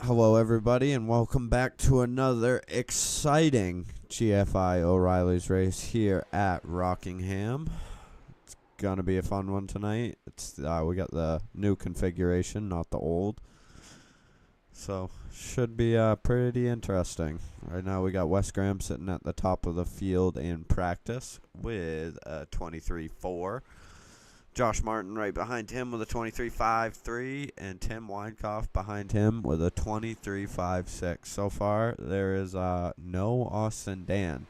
Hello, everybody, and welcome back to another exciting GFI O'Reilly's race here at Rockingham. It's gonna be a fun one tonight. We got the new configuration, not the old, so should be pretty interesting. Right now, we got Wes Graham sitting at the top of the field in practice with a 23.4. Josh Martin right behind him with a 23.53, and Tim Weinkoff behind him with a 23.56. So far, there is no Austin Dan,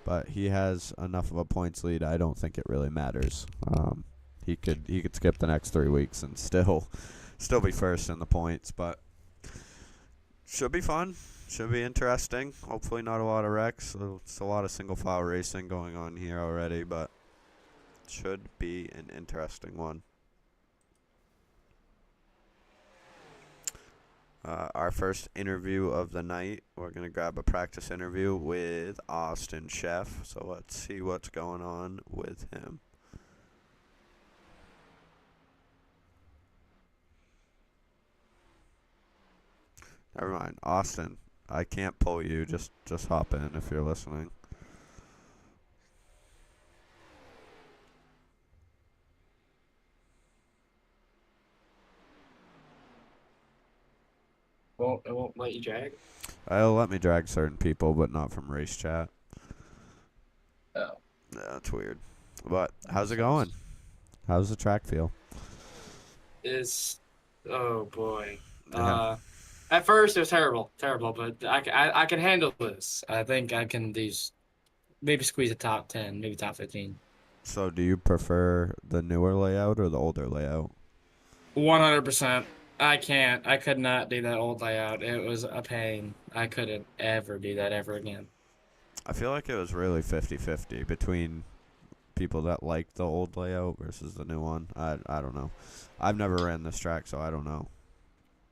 but he has enough of a points lead. I don't think it really matters. He could skip the next 3 weeks and still be first in the points, but should be fun. Should be interesting. Hopefully not a lot of wrecks. It's a lot of single file racing going on here already, but should be an interesting one. Our first interview of the night, we're going to grab a practice interview with Austin Sheff. So let's see what's going on with him. Never mind. Austin, I can't pull you. Just hop in if you're listening. It won't let you drag? It'll let me drag certain people, but not from race chat. Oh. Yeah, that's weird. But how's it going? How's the track feel? Oh boy. Yeah. At first it was terrible, but I can handle this. I think I can maybe squeeze a top 10, maybe top 15. So do you prefer the newer layout or the older layout? 100%. I could not do that old layout. It was a pain. I couldn't ever do that ever again. I feel like it was really 50-50 between people that liked the old layout versus the new one. I don't know. I've never ran this track, so I don't know.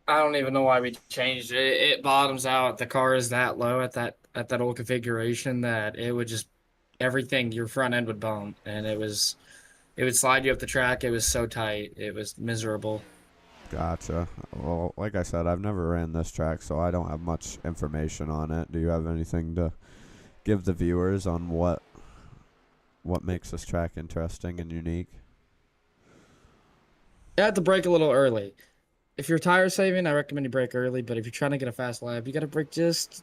I don't even know why we changed it. It bottoms out. The car is that low at that old configuration that it would just everything, your front end would bump, and it would slide you up the track. It was so tight. It was miserable. Gotcha. Well, like I said, I've never ran this track, so I don't have much information on it. Do you have anything to give the viewers on what makes this track interesting and unique? You have to brake a little early. If you're tire saving, I recommend you brake early, but if you're trying to get a fast lap, you got to brake just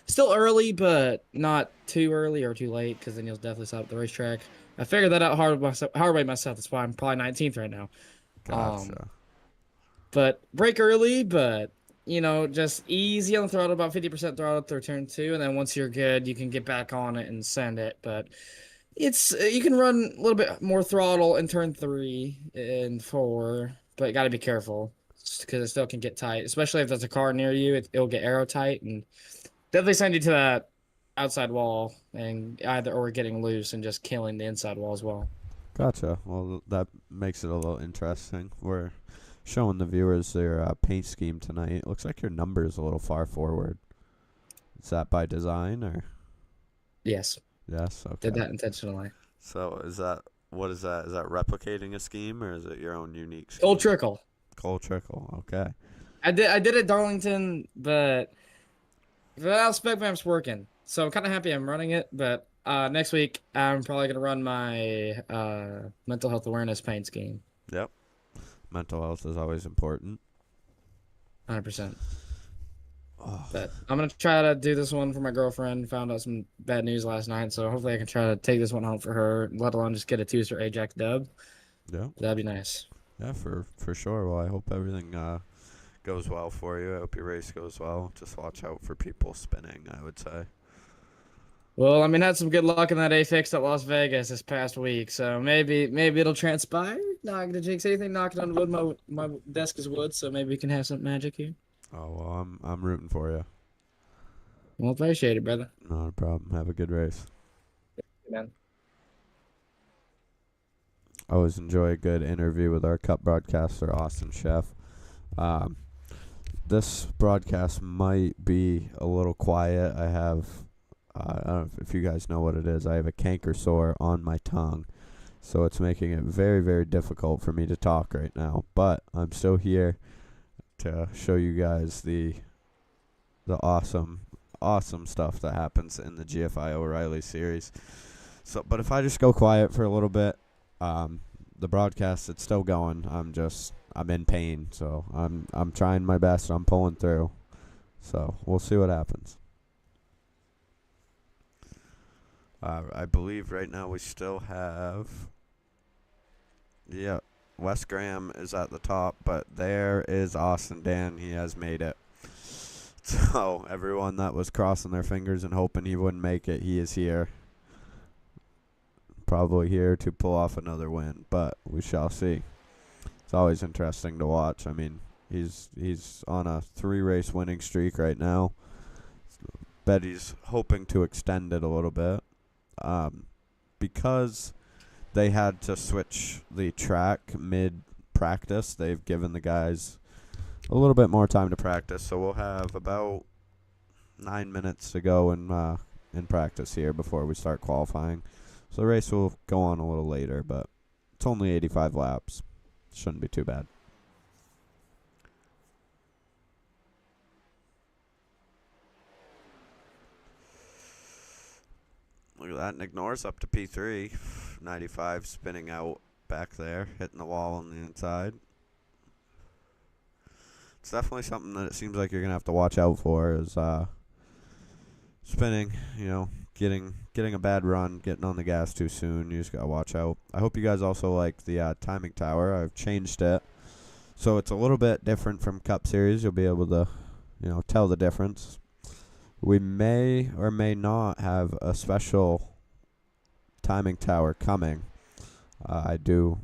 still early, but not too early or too late, because then you'll definitely stop at the racetrack. I figured that out hard by myself. That's why I'm probably 19th right now. Gotcha. But brake early, but just easy on the throttle, about 50% throttle through turn 2, and then once you're good, you can get back on it and send it. But you can run a little bit more throttle in turn 3 and 4, but you got to be careful because it still can get tight, especially if there's a car near you. It'll get aero tight and definitely send you to that outside wall and or getting loose and just killing the inside wall as well. Gotcha. Well, that makes it a little interesting. We're showing the viewers their paint scheme tonight. It looks like your number is a little far forward. Is that by design or? Yes. Yes. Okay. Did that intentionally. So what is that? Is that replicating a scheme or is it your own unique scheme? Gold trickle. Gold trickle. Okay. I did it Darlington, but without spec maps working. So I'm kind of happy I'm running it, but next week I'm probably going to run my mental health awareness paint scheme. Yep. Mental health is always important. 100%. Oh. But I'm going to try to do this one for my girlfriend. Found out some bad news last night, so hopefully I can try to take this one home for her, let alone just get a 2-star Ajax dub. Yeah. That'd be nice. Yeah, for sure. Well, I hope everything goes well for you. I hope your race goes well. Just watch out for people spinning, I would say. Well, had some good luck in that A-Fix at Las Vegas this past week, so maybe it'll transpire. Not gonna jinx anything. Knocking on wood. My desk is wood, so maybe we can have some magic here. Oh well, I'm rooting for you. Well, appreciate it, brother. Not a problem. Have a good race. Man. I always enjoy a good interview with our Cup broadcaster, Austin Sheff. This broadcast might be a little quiet. I don't know if you guys know what it is. I have a canker sore on my tongue, so it's making it very, very difficult for me to talk right now. But I'm still here to show you guys the the awesome stuff that happens in the GFI O'Reilly series. So, but if I just go quiet for a little bit, the broadcast, it's still going. I'm in pain, so I'm trying my best. I'm pulling through. So we'll see what happens. I believe right now we still have, yeah, Wes Graham is at the top, but there is Austin Dan. He has made it. So everyone that was crossing their fingers and hoping he wouldn't make it, he is here. Probably here to pull off another win, but we shall see. It's always interesting to watch. I mean, he's on a 3-race winning streak right now. Bet he's hoping to extend it a little bit. Because they had to switch the track mid-practice, they've given the guys a little bit more time to practice. So we'll have about 9 minutes to go in practice here before we start qualifying. So the race will go on a little later, but it's only 85 laps. Shouldn't be too bad. Look at that. Nick Norris up to P3. 95 spinning out back there, hitting the wall on the inside. It's definitely something that it seems like you're going to have to watch out for is spinning, getting a bad run, getting on the gas too soon. You just got to watch out. I hope you guys also like the timing tower. I've changed it. So it's a little bit different from Cup Series. You'll be able to, tell the difference. We may or may not have a special timing tower coming. The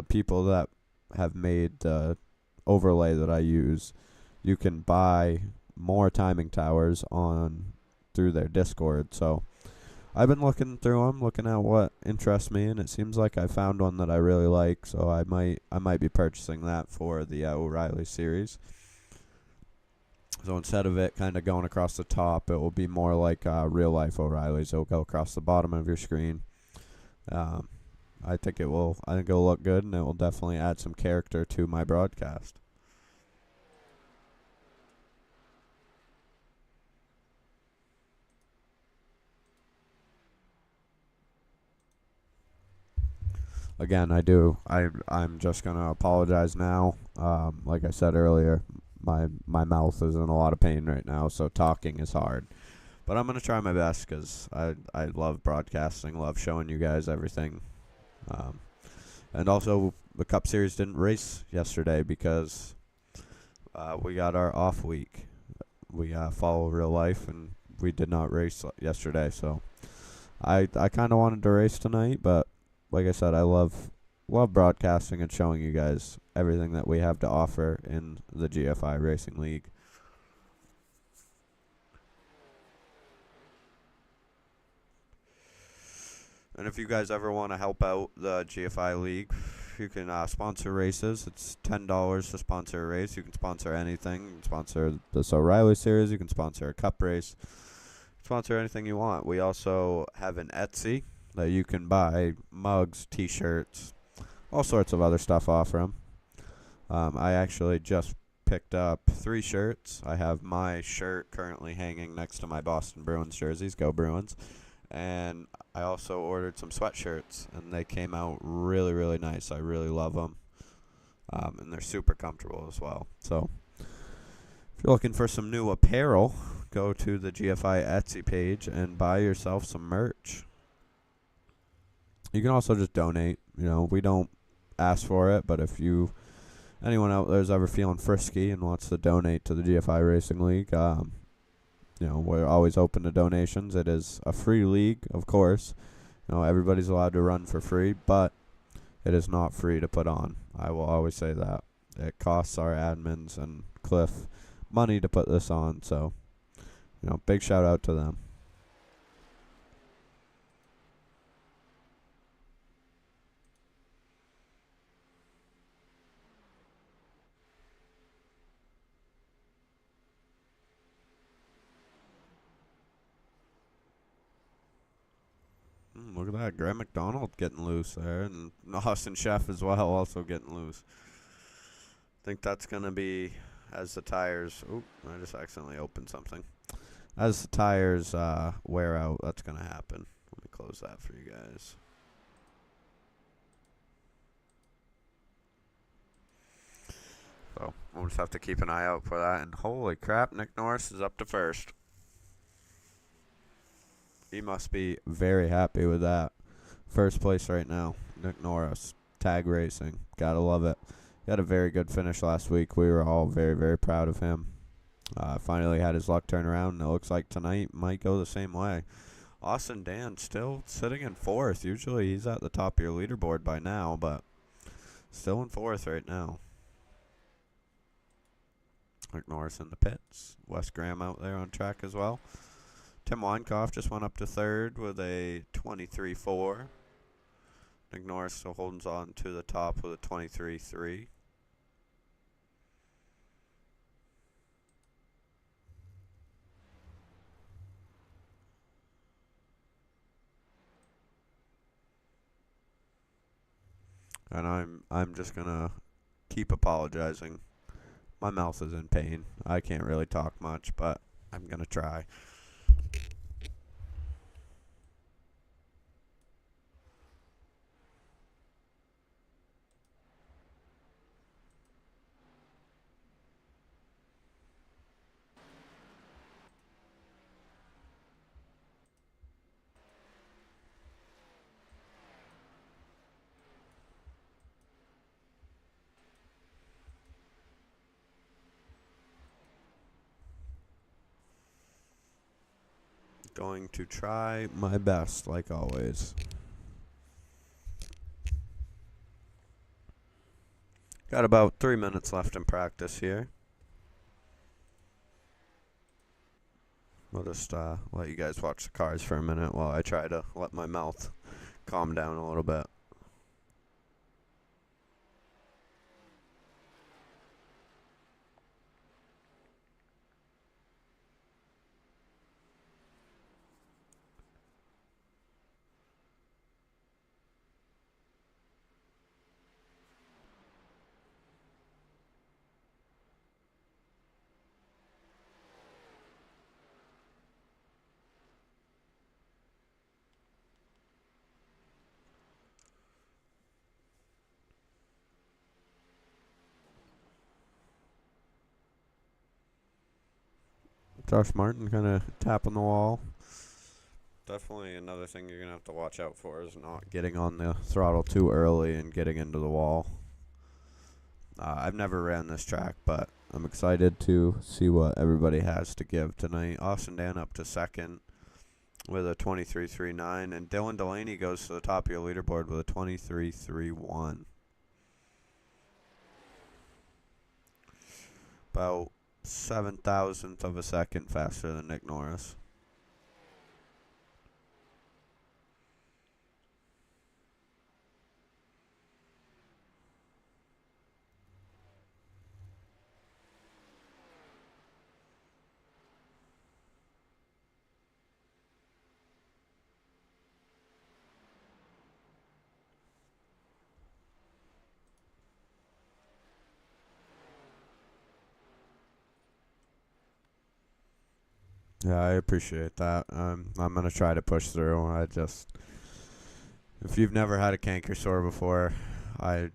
people that have made the overlay that I use, you can buy more timing towers through their Discord. So I've been looking through them, looking at what interests me, and it seems like I found one that I really like. So I might be purchasing that for the O'Reilly series. So instead of it kind of going across the top, it will be more like real life O'Reillys. It will go across the bottom of your screen. I think it'll look good, and it will definitely add some character to my broadcast. Again, I'm just gonna apologize now. Like I said earlier, my mouth is in a lot of pain right now, so talking is hard. But I'm gonna try my best because I love broadcasting, love showing you guys everything. And also, the Cup Series didn't race yesterday because we got our off week. We follow real life, and we did not race yesterday. So I kind of wanted to race tonight, but like I said, I love broadcasting and showing you guys everything that we have to offer in the GFI Racing League. And if you guys ever want to help out the GFI League, you can sponsor races. It's $10 to sponsor a race. You can sponsor anything. You can sponsor this O'Reilly series. You can sponsor a cup race. Sponsor anything you want. We also have an Etsy that you can buy mugs, T-shirts, all sorts of other stuff off from. I actually just picked up 3 shirts. I have my shirt currently hanging next to my Boston Bruins jerseys. Go Bruins. And I also ordered some sweatshirts, and they came out really, really nice. I really love them. And they're super comfortable as well. So if you're looking for some new apparel, go to the GFI Etsy page and buy yourself some merch. You can also just donate. We don't ask for it, but if anyone out there is ever feeling frisky and wants to donate to the GFI Racing League, we're always open to donations. It is a free league, of course. Everybody's allowed to run for free, but it is not free to put on. I will always say that. It costs our admins and Cliff money to put this on, so, big shout out to them. Look at that. Graham McDonald getting loose there. And Austin Chef as well also getting loose. I think that's going to be as the tires. Oop, I just accidentally opened something. As the tires wear out, that's going to happen. Let me close that for you guys. So we'll just have to keep an eye out for that. And holy crap, Nick Norris is up to first. He must be very happy with that. First place right now, Nick Norris. Tag racing. Gotta love it. He had a very good finish last week. We were all very, very proud of him. Finally had his luck turn around, and it looks like tonight might go the same way. Austin Dan still sitting in fourth. Usually he's at the top of your leaderboard by now, but still in fourth right now. Nick Norris in the pits. Wes Graham out there on track as well. Tim Weinkoff just went up to third with a 23.4. Nick Norris still holds on to the top with a 23.3. And I'm just gonna keep apologizing. My mouth is in pain. I can't really talk much, but I'm gonna try. Going to try my best, like always. Got about 3 minutes left in practice here. We'll just let you guys watch the cars for a minute while I try to let my mouth calm down a little bit. Josh Martin kind of tapping the wall. Definitely another thing you're going to have to watch out for is not getting on the throttle too early and getting into the wall. I've never ran this track, but I'm excited to see what everybody has to give tonight. Austin Dan up to second with a 23.39, and Dylan Delaney goes to the top of your leaderboard with a 23.31. About 0.007 of a second faster than Nick Norris. Yeah, I appreciate that. I'm gonna try to push through. If you've never had a canker sore before, I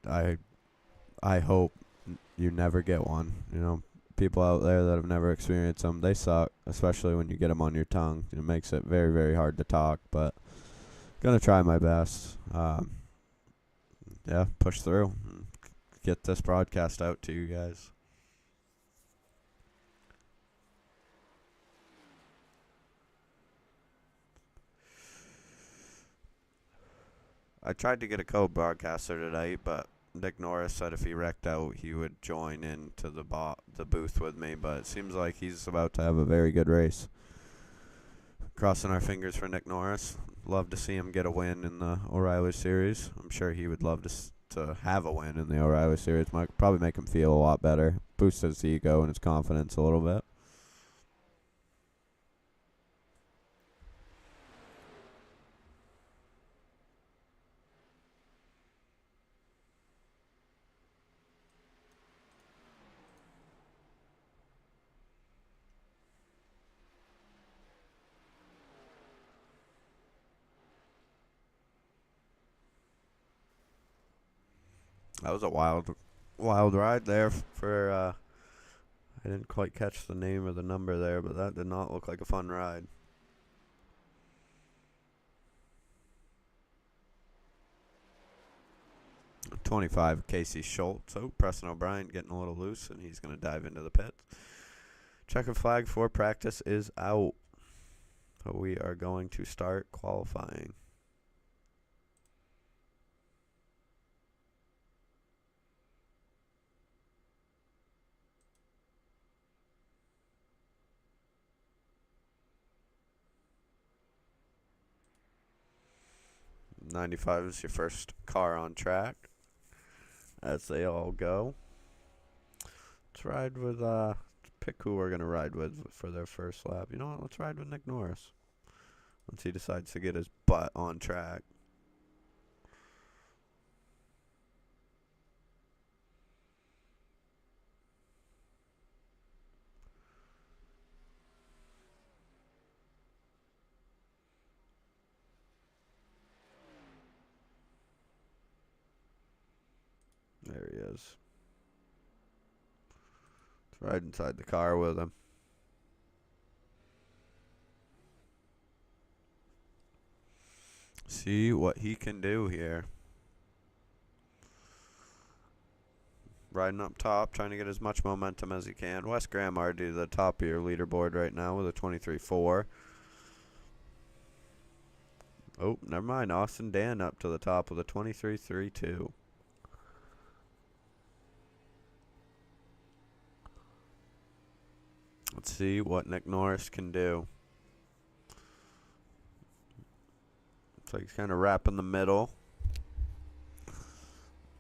hope you never get one. You know, people out there that have never experienced them, they suck, especially when you get them on your tongue. It makes it very, very hard to talk. But gonna try my best. Yeah, push through. Get this broadcast out to you guys. I tried to get a co-broadcaster tonight, but Nick Norris said if he wrecked out, he would join into the booth with me. But it seems like he's about to have a very good race. Crossing our fingers for Nick Norris. Love to see him get a win in the O'Reilly Series. I'm sure he would love to have a win in the O'Reilly Series. Might probably make him feel a lot better. Boost his ego and his confidence a little bit. That was a wild ride there for. I didn't quite catch the name or the number there, but that did not look like a fun ride. 25, Casey Schultz. Oh, Preston O'Brien getting a little loose, and he's going to dive into the pits. Checkered flag for practice is out. So we are going to start qualifying. '95 is your first car on track as they all go. Let's ride with, pick who we're going to ride with for their first lap. You know what? Let's ride with Nick Norris once he decides to get his butt on track. There he is. Let's ride inside the car with him. See what he can do here. Riding up top, trying to get as much momentum as he can. Wes Graham already to the top of your leaderboard right now with a 23.4. Oh, never mind. Austin Dan up to the top with a 23.32. Let's see what Nick Norris can do. Looks like he's kind of wrapping the middle.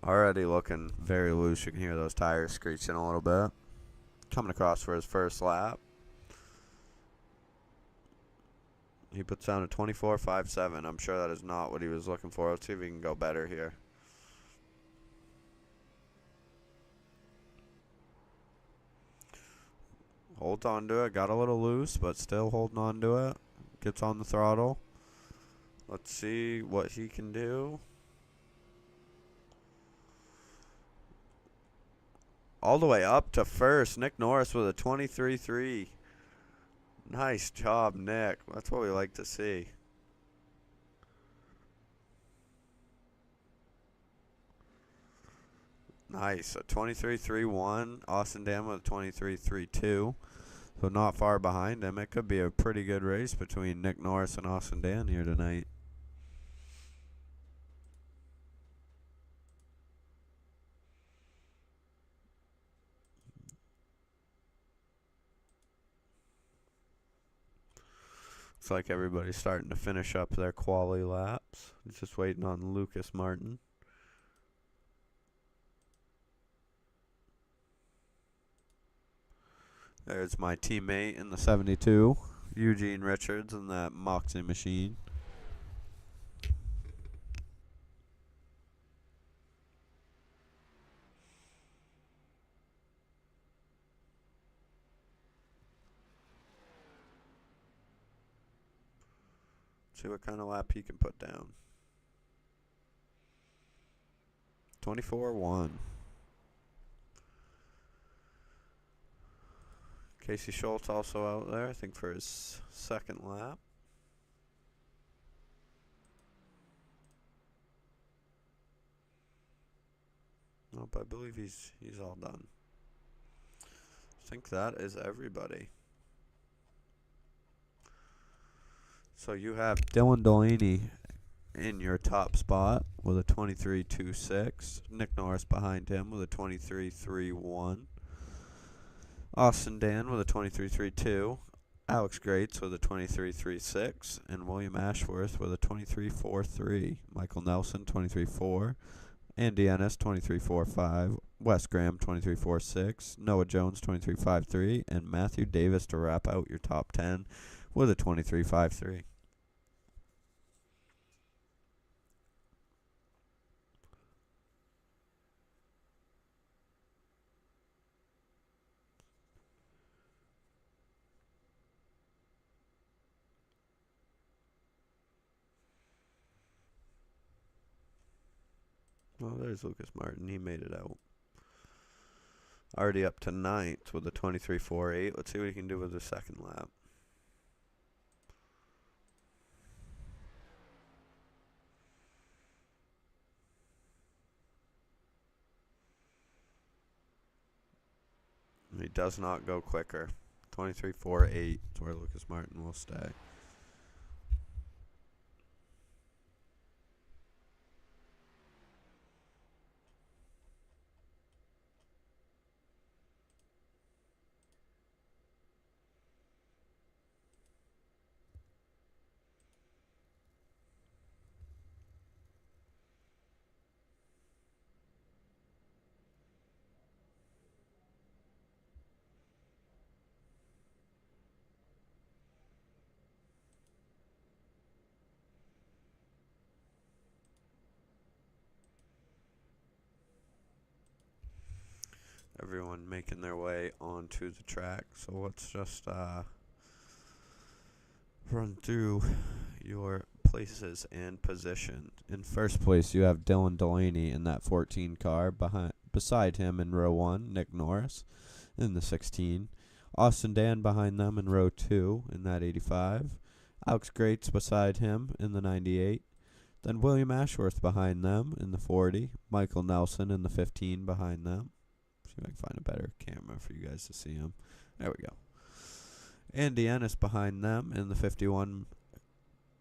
Already looking very loose. You can hear those tires screeching a little bit. Coming across for his first lap. He puts down a 24.57. I'm sure that is not what he was looking for. Let's see if he can go better here. Holds on to it. Got a little loose, but still holding on to it. Gets on the throttle. Let's see what he can do. All the way up to first. Nick Norris with a 23.3. Nice job, Nick. That's what we like to see. Nice. A 23.31. Austin Dan with a 23.32. So not far behind him. It could be a pretty good race between Nick Norris and Austin Dan here tonight. Looks like everybody's starting to finish up their quali laps. Just waiting on Lucas Martin. There's my teammate in the 72, Eugene Richards, in that Moxie machine. See what kind of lap he can put down. 24.1. Casey Schultz also out there, I think, for his second lap. Nope, I believe he's all done. I think that is everybody. So you have Dylan Delaney in your top spot with a 23.26. Nick Norris behind him with a 23.31. Austin Dan with a 23.32. Alex Grates with a 23.36. And William Ashworth with a 23.43. Michael Nelson, 23.4. Andy Ennis, 23.45. Wes Graham, 23.46. Noah Jones, 23.53. And Matthew Davis to wrap out your top 10 with a 23.53. Oh, there's Lucas Martin. He made it out. Already up to ninth with a 23.48. Let's see what he can do with the second lap. He does not go quicker. 23.48 is where Lucas Martin will stay. Everyone making their way onto the track. So let's just run through your places and position. In first place, you have Dylan Delaney in that 14 car. Beside him in row 1, Nick Norris in the 16. Austin Dan behind them in row 2 in that 85. Alex Grates beside him in the 98. Then William Ashworth behind them in the 40. Michael Nelson in the 15 behind them. See if I can find a better camera for you guys to see him. There we go. Andy Ennis behind them in the 51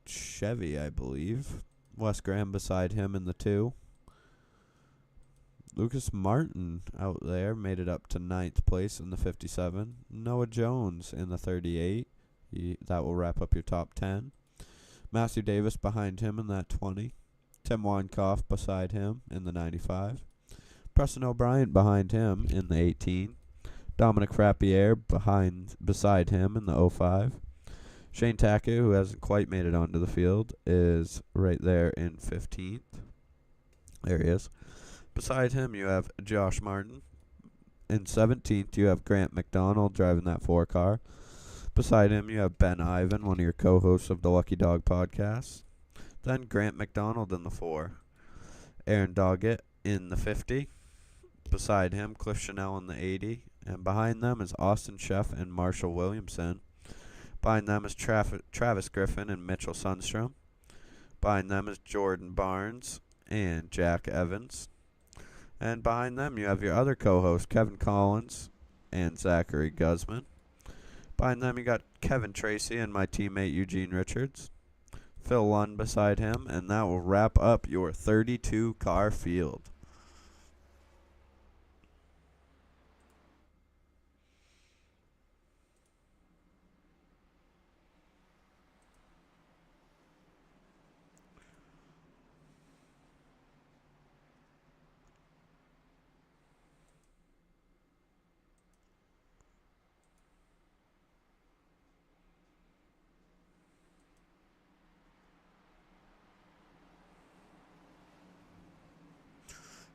Chevy, I believe. Wes Graham beside him in the 2. Lucas Martin out there made it up to 9th place in the 57. Noah Jones in the 38. That will wrap up your top 10. Matthew Davis behind him in that 20. Tim Weinkoff beside him in the 95. Preston O'Brien behind him in the 18. Dominic Frappier beside him in the 05. Shane Tackett, who hasn't quite made it onto the field, is right there in 15th. There he is. Beside him, you have Josh Martin. In 17th, you have Grant McDonald driving that 4 car. Beside him, you have Ben Ivan, one of your co-hosts of the Lucky Dog podcast. Then Grant McDonald in the 4. Aaron Doggett in the 50. Beside him, Cliff Chanel in the 80. And behind them is Austin Sheff and Marshall Williamson. Behind them is Travis Griffin and Mitchell Sundstrom. Behind them is Jordan Barnes and Jack Evans. And behind them, you have your other co-host, Kevin Collins and Zachary Guzman. Behind them, you got Kevin Tracy and my teammate Eugene Richards. Phil Lund beside him, and that will wrap up your 32-car field.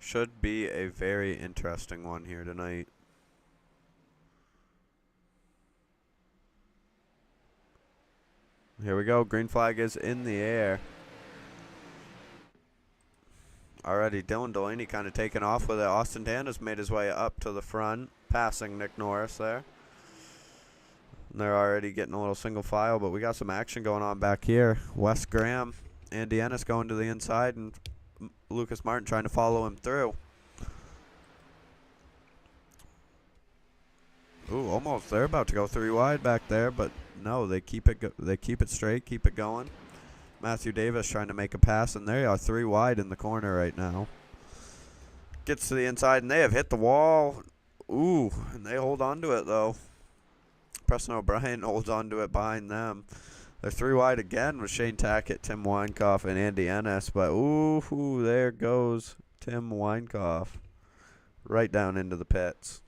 Should be a very interesting one here tonight. Here we go. Green flag is in the air. Already, Dylan Delaney kind of taking off with it. Austin Dan has made his way up to the front, passing Nick Norris there. And they're already getting a little single file, but we got some action going on back here. Wes Graham, Andy Ennis going to the inside, and Lucas Martin trying to follow him through. Ooh, almost. They're about to go 3 wide back there, but no, they keep it straight, keep it going. Matthew Davis trying to make a pass, and they are 3 wide in the corner right now. Gets to the inside, and they have hit the wall. Ooh, and they hold on to it, though. Preston O'Brien holds on to it behind them. They're 3 wide again with Shane Tackett, Tim Weinkoff, and Andy Ennis. But, ooh, there goes Tim Weinkoff right down into the pits.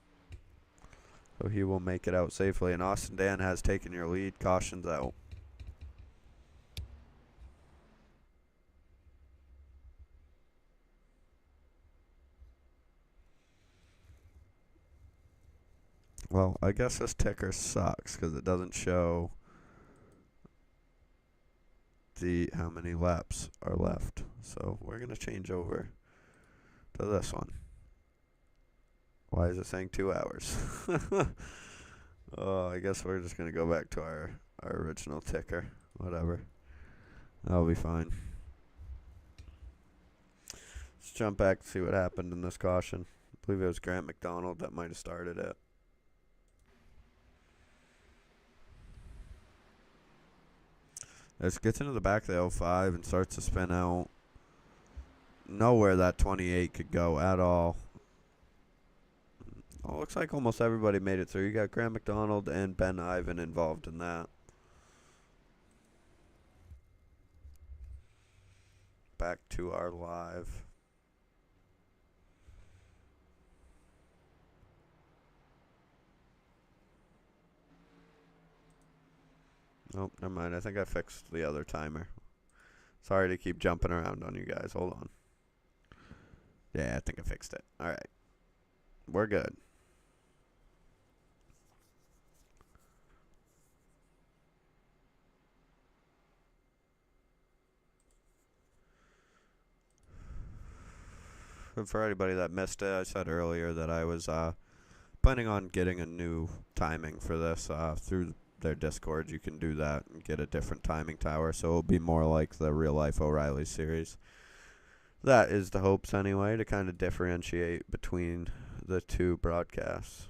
So he will make it out safely. And Austin Dan has taken your lead. Caution's out. Well, I guess this ticker sucks because it doesn't show how many laps are left. So we're going to change over to this one. Why is it saying 2 hours? Oh, I guess we're just going to go back to our original ticker. Whatever. That'll be fine. Let's jump back and see what happened in this caution. I believe it was Grant McDonald that might have started it. As it gets into the back of the 05 and starts to spin out. Nowhere that 28 could go at all. Oh, looks like almost everybody made it through. You got Grant McDonald and Ben Ivan involved in that. Back to our live. Nope, never mind. I think I fixed the other timer. Sorry to keep jumping around on you guys. Hold on. Yeah, I think I fixed it. All right. We're good. And for anybody that missed it, I said earlier that I was planning on getting a new timing for this through their Discord. You can do that and get a different timing tower, so it'll be more like the real life O'Reilly series. That is the hopes anyway, to kind of differentiate between the two broadcasts.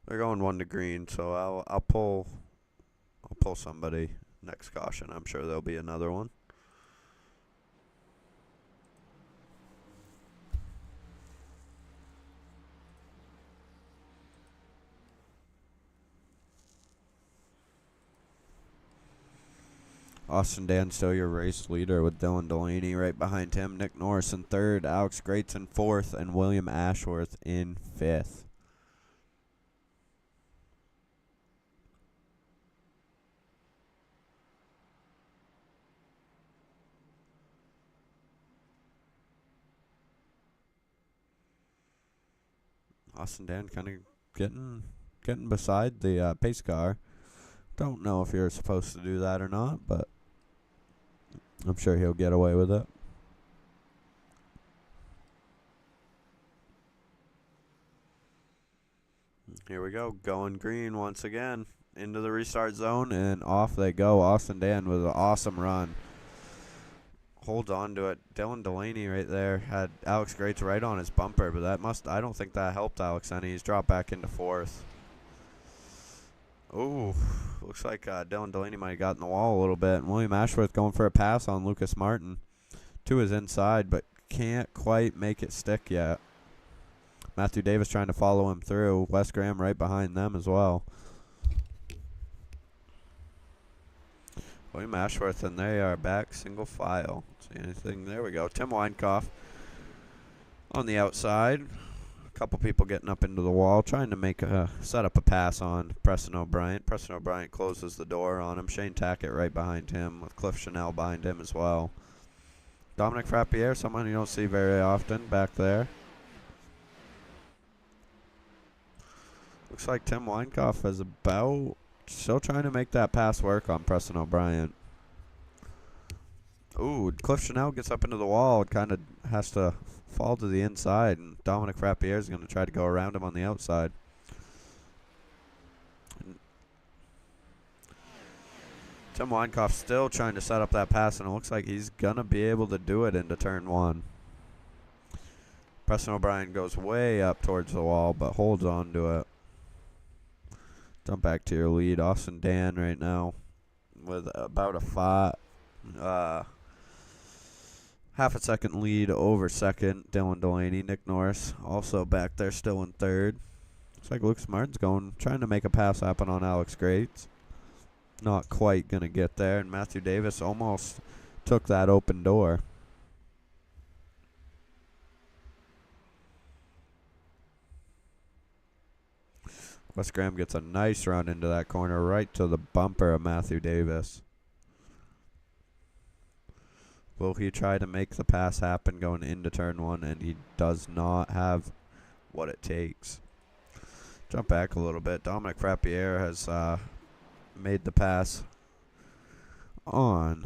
They're going 1 to green, so I'll pull somebody next caution. I'm sure there'll be another one. Austin Dan still your race leader with Dylan Delaney right behind him. Nick Norris in third, Alex Greats in fourth, and William Ashworth in fifth. Austin Dan kind of getting beside the pace car. Don't know if you're supposed to do that or not, but I'm sure he'll get away with it. Here we go, going green once again. Into the restart zone, and off they go. Austin Dan with an awesome run. Holds on to it. Dylan Delaney right there had Alex Greats right on his bumper, but I don't think that helped Alex any. He's dropped back into fourth. Ooh, looks like Dylan Delaney might have gotten the wall a little bit. And William Ashworth going for a pass on Lucas Martin to his inside, but can't quite make it stick yet. Matthew Davis trying to follow him through. Wes Graham right behind them as well. William Ashworth, and they are back single file. See anything? There we go. Tim Weinkoff on the outside. A couple people getting up into the wall, trying to set up a pass on Preston O'Brien. Preston O'Brien closes the door on him. Shane Tackett right behind him, with Cliff Chanel behind him as well. Dominic Frappier, someone you don't see very often back there. Looks like Tim Weinkoff is still trying to make that pass work on Preston O'Brien. Ooh, Cliff Chanel gets up into the wall and kind of has to fall to the inside, and Dominic Frappier is going to try to go around him on the outside. And Tim Weinkoff still trying to set up that pass, and it looks like he's going to be able to do it into turn one. Preston O'Brien goes way up towards the wall, but holds on to it. Jump back to your lead. Austin Dan right now with about a half a second lead over second. Dylan Delaney. Nick Norris also back there still in third. Looks like Lucas Martin's trying to make a pass happen on Alex Greats. Not quite going to get there. And Matthew Davis almost took that open door. Wes Graham gets a nice run into that corner right to the bumper of Matthew Davis. Will he try to make the pass happen going into turn one? And he does not have what it takes. Jump back a little bit. Dominic Frappier has made the pass on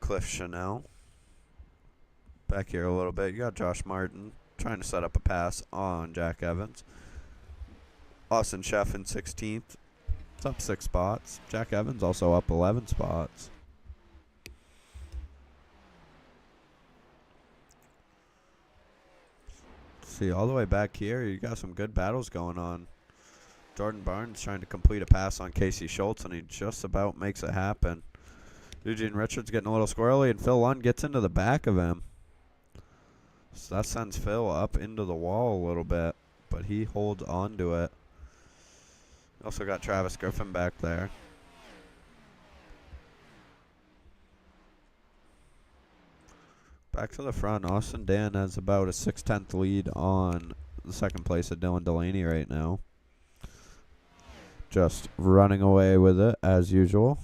Cliff Chanel. Back here a little bit. You got Josh Martin trying to set up a pass on Jack Evans. Austin Sheff in 16th. It's up 6 spots. Jack Evans also up 11 spots. See, all the way back here, you got some good battles going on. Jordan Barnes trying to complete a pass on Casey Schultz, and he just about makes it happen. Eugene Richards getting a little squirrely, and Phil Lund gets into the back of him. So that sends Phil up into the wall a little bit, but he holds on to it. Also got Travis Griffin back there. Back to the front, Austin Dan has about a 6/10 lead on the second place of Dylan Delaney right now. Just running away with it as usual.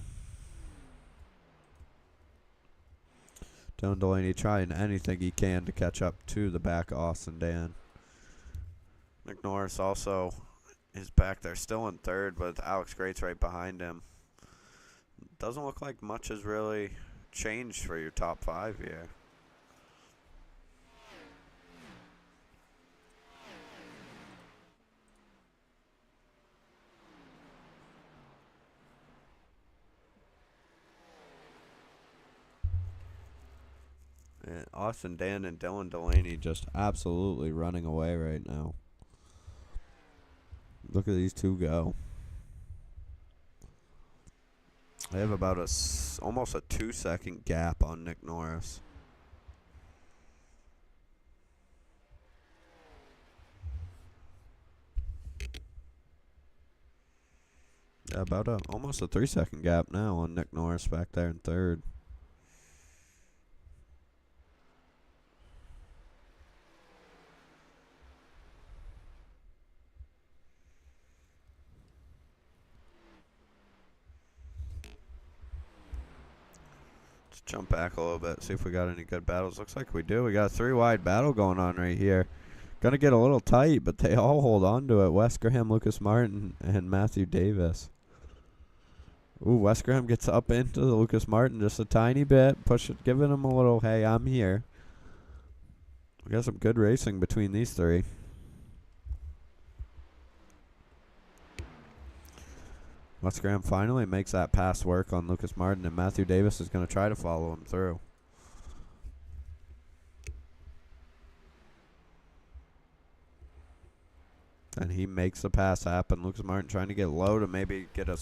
Dylan Delaney trying anything he can to catch up to the back of Austin Dan. Nick Norris also is back there, still in third, but Alex Great's right behind him. Doesn't look like much has really changed for your top 5 here. And Austin Dan and Dylan Delaney just absolutely running away right now. Look at these two go. They have about almost a 2-second gap on Nick Norris. Yeah, about almost a 3-second gap now on Nick Norris back there in third. Jump back a little bit, see if we got any good battles. Looks like we do. We got a 3-wide battle going on right here. Gonna get a little tight, but they all hold on to it. Wes Graham, Lucas Martin, and Matthew Davis. Ooh, Wes Graham gets up into the Lucas Martin just a tiny bit, giving him a little, hey, I'm here. We got some good racing between these three. Wes Graham finally makes that pass work on Lucas Martin, and Matthew Davis is going to try to follow him through. And he makes the pass happen. Lucas Martin trying to get low to maybe get a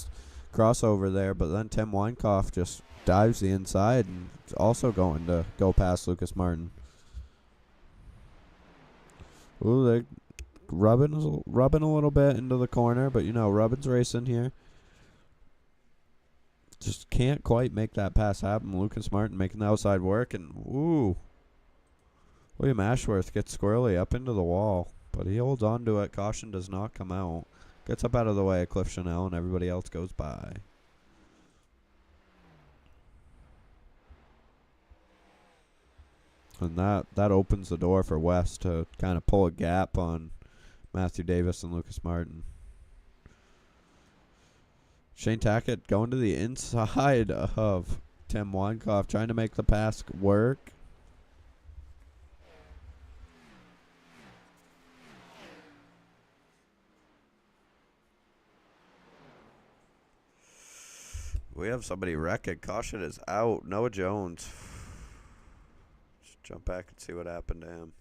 crossover there, but then Tim Weinkoff just dives the inside and is also going to go past Lucas Martin. Ooh, they rubbing a little bit into the corner, but you know, Rubbin's racing here. Just can't quite make that pass happen. Lucas Martin making the outside work, and ooh. William Ashworth gets squirrely up into the wall, but he holds on to it. Caution does not come out. Gets up out of the way of Cliff Chanel, and everybody else goes by. And that opens the door for West to kind of pull a gap on Matthew Davis and Lucas Martin. Shane Tackett going to the inside of Tim Weinkoff, trying to make the pass work. We have somebody wrecking. Caution is out. Noah Jones. Just jump back and see what happened to him.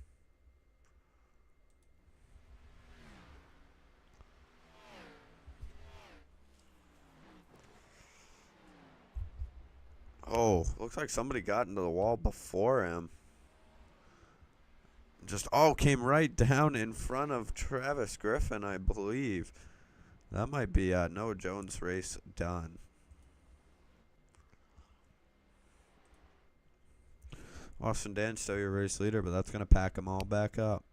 Oh, looks like somebody got into the wall before him. Just came right down in front of Travis Griffin, I believe. That might be Noah Jones' race done. Austin Dan still your race leader, but that's going to pack them all back up.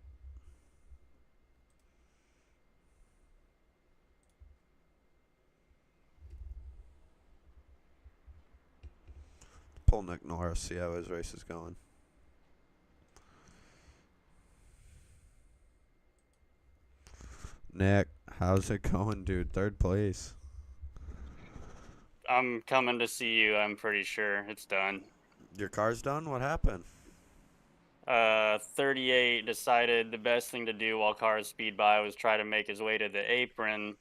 Pull Nick Norris, see how his race is going. Nick, how's it going, dude? Third place. I'm coming to see you, I'm pretty sure. It's done. Your car's done? What happened? 38 decided the best thing to do while cars speed by was try to make his way to the apron,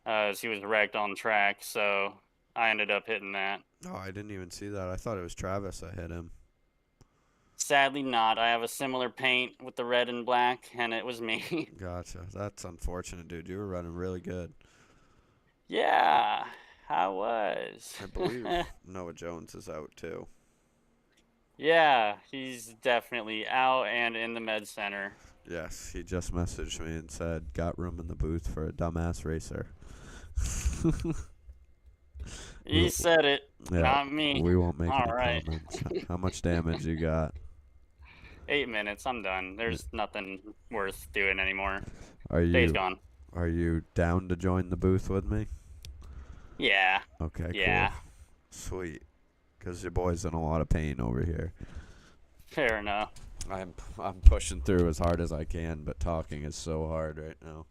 as he was wrecked on track. So I ended up hitting that. Oh, I didn't even see that. I thought it was Travis that hit him. Sadly, not. I have a similar paint with the red and black, and it was me. Gotcha. That's unfortunate, dude. You were running really good. Yeah, I was. I believe Noah Jones is out too. Yeah, he's definitely out and in the med center. Yes, he just messaged me and said, got room in the booth for a dumbass racer. He said it, Yeah, not me. we won't make All any right. comments. How much damage you got? 8 minutes, I'm done. There's nothing worth doing anymore. Are Day's you gone. are you down to join the booth with me? Yeah. Okay, Yeah. cool. Sweet. Because your boy's in a lot of pain over here. Fair enough. I'm pushing through as hard as I can, but talking is so hard right now.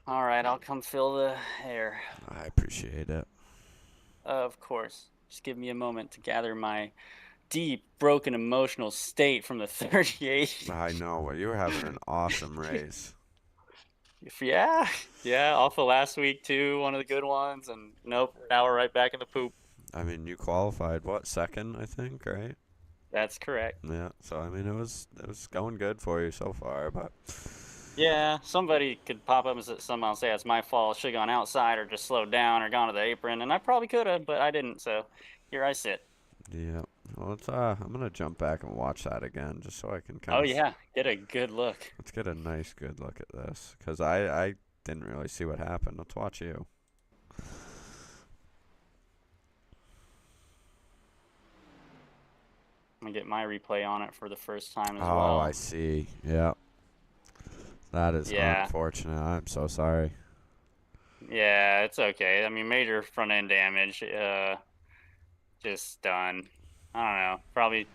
All right, I'll come fill the air. I appreciate it. Of course. Just give me a moment to gather my deep, broken emotional state from the 38. I know, but you were having an awesome race. Yeah. Yeah, off of last week, too. One of the good ones. And nope, now we're right back in the poop. I mean, you qualified, what, second, I think, right? That's correct. Yeah, so, I mean, it was going good for you so far, but... Yeah, somebody could pop up and somehow say it's my fault. Should have gone outside or just slowed down or gone to the apron, and I probably could have, but I didn't. So here I sit. Yeah. Well, I'm gonna jump back and watch that again, just so I can kind Oh of... yeah, get a good look. Let's get a nice, good look at this, because I didn't really see what happened. Let's watch you. I'm gonna get my replay on it for the first time as Oh, well. I see. Yeah. That is Yeah. unfortunate. I'm so sorry. Yeah, it's okay. I mean, major front end damage. Just done. I don't know. Probably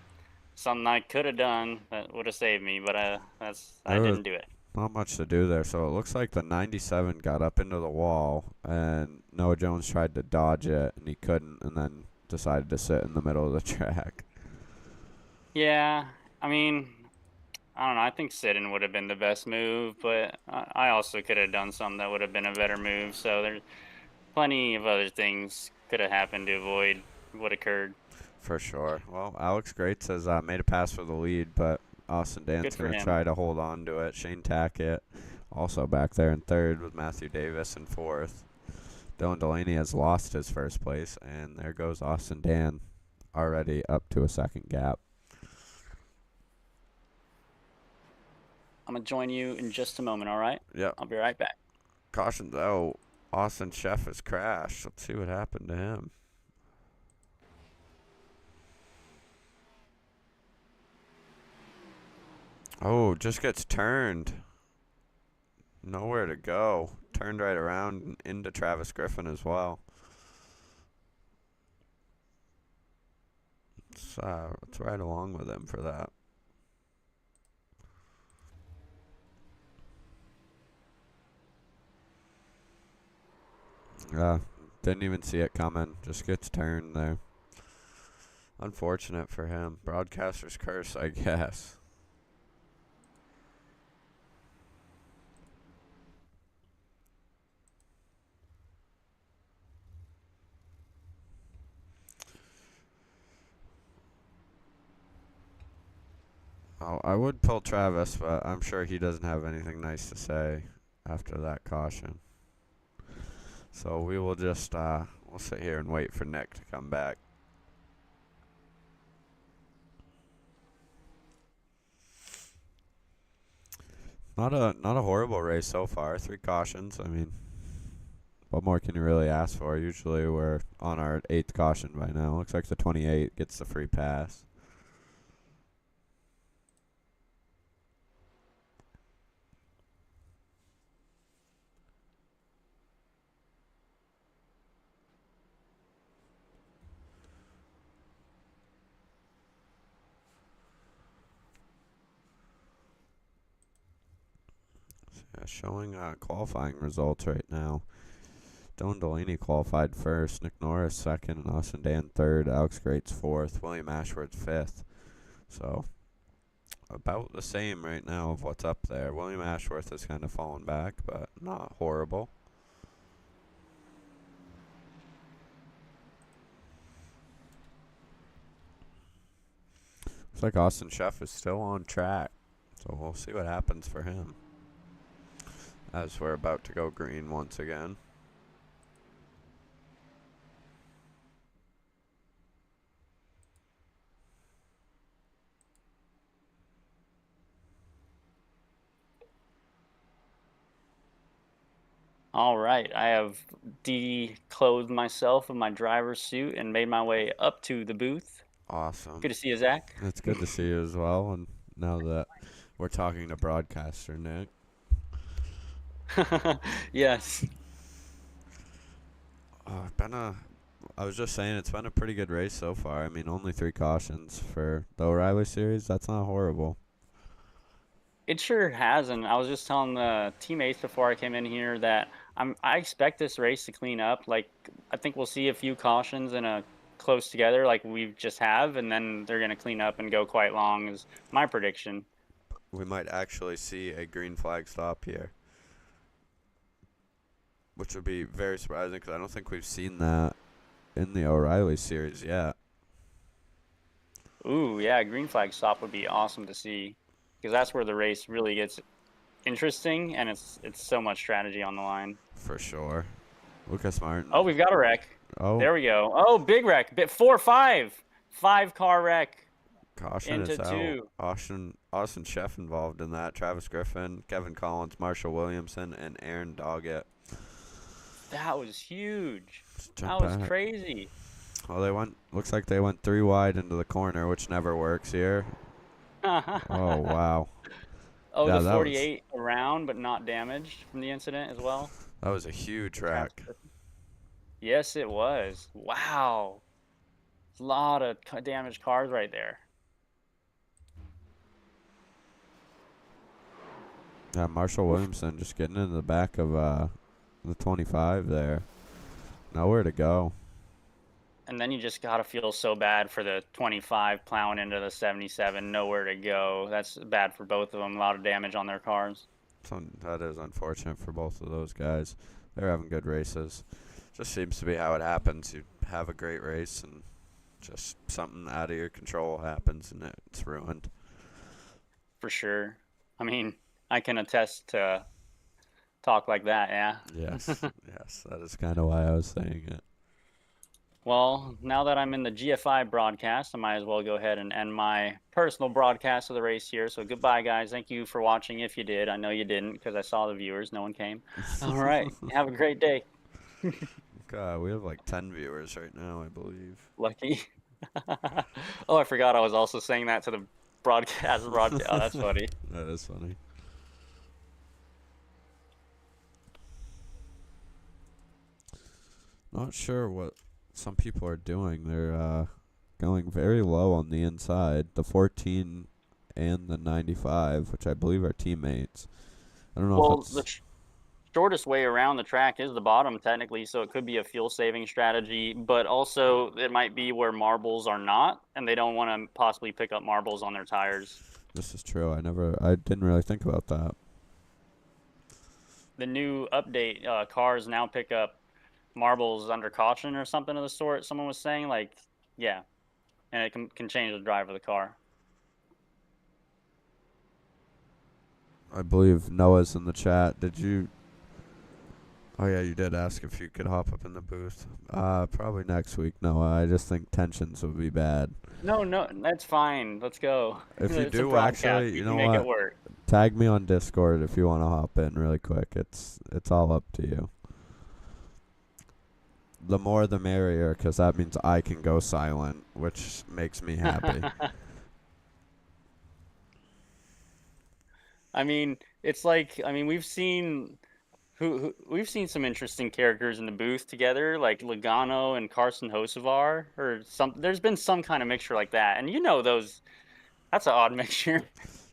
something I could have done that would have saved me, but I didn't do it. Not much to do there. So it looks like the 97 got up into the wall, and Noah Jones tried to dodge it, and he couldn't, and then decided to sit in the middle of the track. Yeah, I mean, I don't know. I think sitting would have been the best move, but I also could have done something that would have been a better move. So there's plenty of other things could have happened to avoid what occurred. For sure. Well, Alex Greats has made a pass for the lead, but Austin Dan's going to try to hold on to it. Shane Tackett also back there in third with Matthew Davis in fourth. Dylan Delaney has lost his first place, and there goes Austin Dan already up to a second gap. I'm going to join you in just a moment, all right? Yeah. I'll be right back. Caution, though. Austin Sheff has crashed. Let's see what happened to him. Oh, just gets turned. Nowhere to go. Turned right around and into Travis Griffin as well. Let's ride along with him for that. Didn't even see it coming. Just gets turned there. Unfortunate for him. Broadcaster's curse, I guess. Oh, I would pull Travis, but I'm sure he doesn't have anything nice to say after that caution. So we will just we'll sit here and wait for Nick to come back. Not a horrible race so far. 3 cautions. I mean, what more can you really ask for? Usually we're on our 8th caution by now. Looks like the 28 gets the free pass. Showing qualifying results right now. Dylan Delaney qualified first, Nick Norris second, and Austin Dan third, Alex Greats fourth, William Ashworth fifth. So about the same right now of what's up there. William Ashworth has kind of fallen back, but not horrible. Looks like Austin Sheff is still on track, so we'll see what happens for him as we're about to go green once again. All right, I have declothed myself of my driver's suit and made my way up to the booth. Awesome. Good to see you, Zach. It's good to see you as well. And now that we're talking to broadcaster Nick. Yes. I was just saying it's been a pretty good race so far. I mean, only 3 cautions for the O'Reilly series. That's not horrible. It sure has, and I was just telling the teammates before I came in here that I expect this race to clean up. Like, I think we'll see a few cautions in a close together like we just have, and then they're going to clean up and go quite long is my prediction. We might actually see a green flag stop here, which would be very surprising because I don't think we've seen that in the O'Reilly series yet. Ooh, yeah, a green flag stop would be awesome to see because that's where the race really gets interesting, and it's so much strategy on the line. For sure. Lucas Martin. Oh, we've got a wreck. Oh. There we go. Oh, big wreck. 5-car wreck. Caution into is out. 2. Austin Sheff involved in that. Travis Griffin, Kevin Collins, Marshall Williamson, and Aaron Doggett. That was huge. Jump That was back. crazy. Well, looks like they went 3 wide into the corner, which never works here. Oh, wow. Oh, Yeah, the that 48 around, but not damaged from the incident as well. That was a huge wreck. Yes, it was. Wow. A lot of damaged cars right there. Yeah, Marshall Williamson just getting into the back of the 25 there. Nowhere to go. And then you just got to feel so bad for the 25 plowing into the 77, nowhere to go. That's bad for both of them. A lot of damage on their cars. That is unfortunate for both of those guys. They're having good races. Just seems to be how it happens. You have a great race and just something out of your control happens and it's ruined. For sure. I mean, I can attest to talk like that, yeah? Yes, yes. That is kind of why I was saying it. Well, now that I'm in the GFI broadcast, I might as well go ahead and end my personal broadcast of the race here. So goodbye, guys. Thank you for watching if you did. I know you didn't because I saw the viewers. No one came. All right. Have a great day. God, we have like 10 viewers right now, I believe. Lucky. Oh, I forgot I was also saying that to the broadcast. Oh, that's funny. That is funny. Not sure what some people are doing. They're going very low on the inside. The 14 and the 95, which I believe are teammates. I don't know if it's... Shortest way around the track is the bottom, technically, so it could be a fuel-saving strategy, but also it might be where marbles are not, and they don't want to possibly pick up marbles on their tires. This is true. I didn't really think about that. The new update, cars now pick up marbles under caution or something of the sort, someone was saying, like, yeah, and it can change the drive of the car. I believe Noah's in the chat. Did you... Oh, yeah, you did ask if you could hop up in the booth. Probably next week, Noah. I just think tensions would be bad. No, that's fine. Let's go. If you do, actually, you know make what? It work. Tag me on Discord if you want to hop in really quick. It's all up to you. The more the merrier, because that means I can go silent, which makes me happy. I mean, it's like, we've seen... we've seen some interesting characters in the booth together, like Logano and Carson Hocevar, or some. There's been some kind of mixture like that, and those. That's an odd mixture.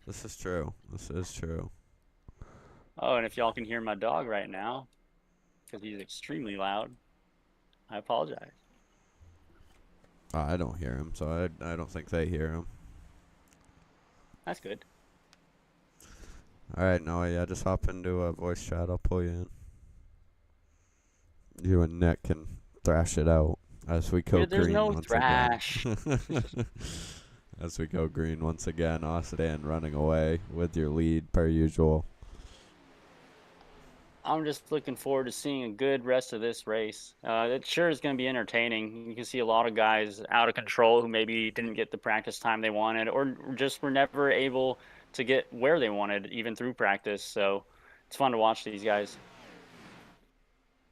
This is true. This is true. Oh, and if y'all can hear my dog right now, because he's extremely loud. I apologize. I don't hear him, so I don't think they hear him. That's good. All right, Noah, yeah, just hop into a voice chat. I'll pull you in. You and Nick can thrash it out as we go There's green no once thrash. again. As we go green once again, Austin running away with your lead per usual. I'm just looking forward to seeing a good rest of this race. It sure is going to be entertaining. You can see a lot of guys out of control who maybe didn't get the practice time they wanted, or just were never able to get where they wanted, even through practice. So it's fun to watch these guys.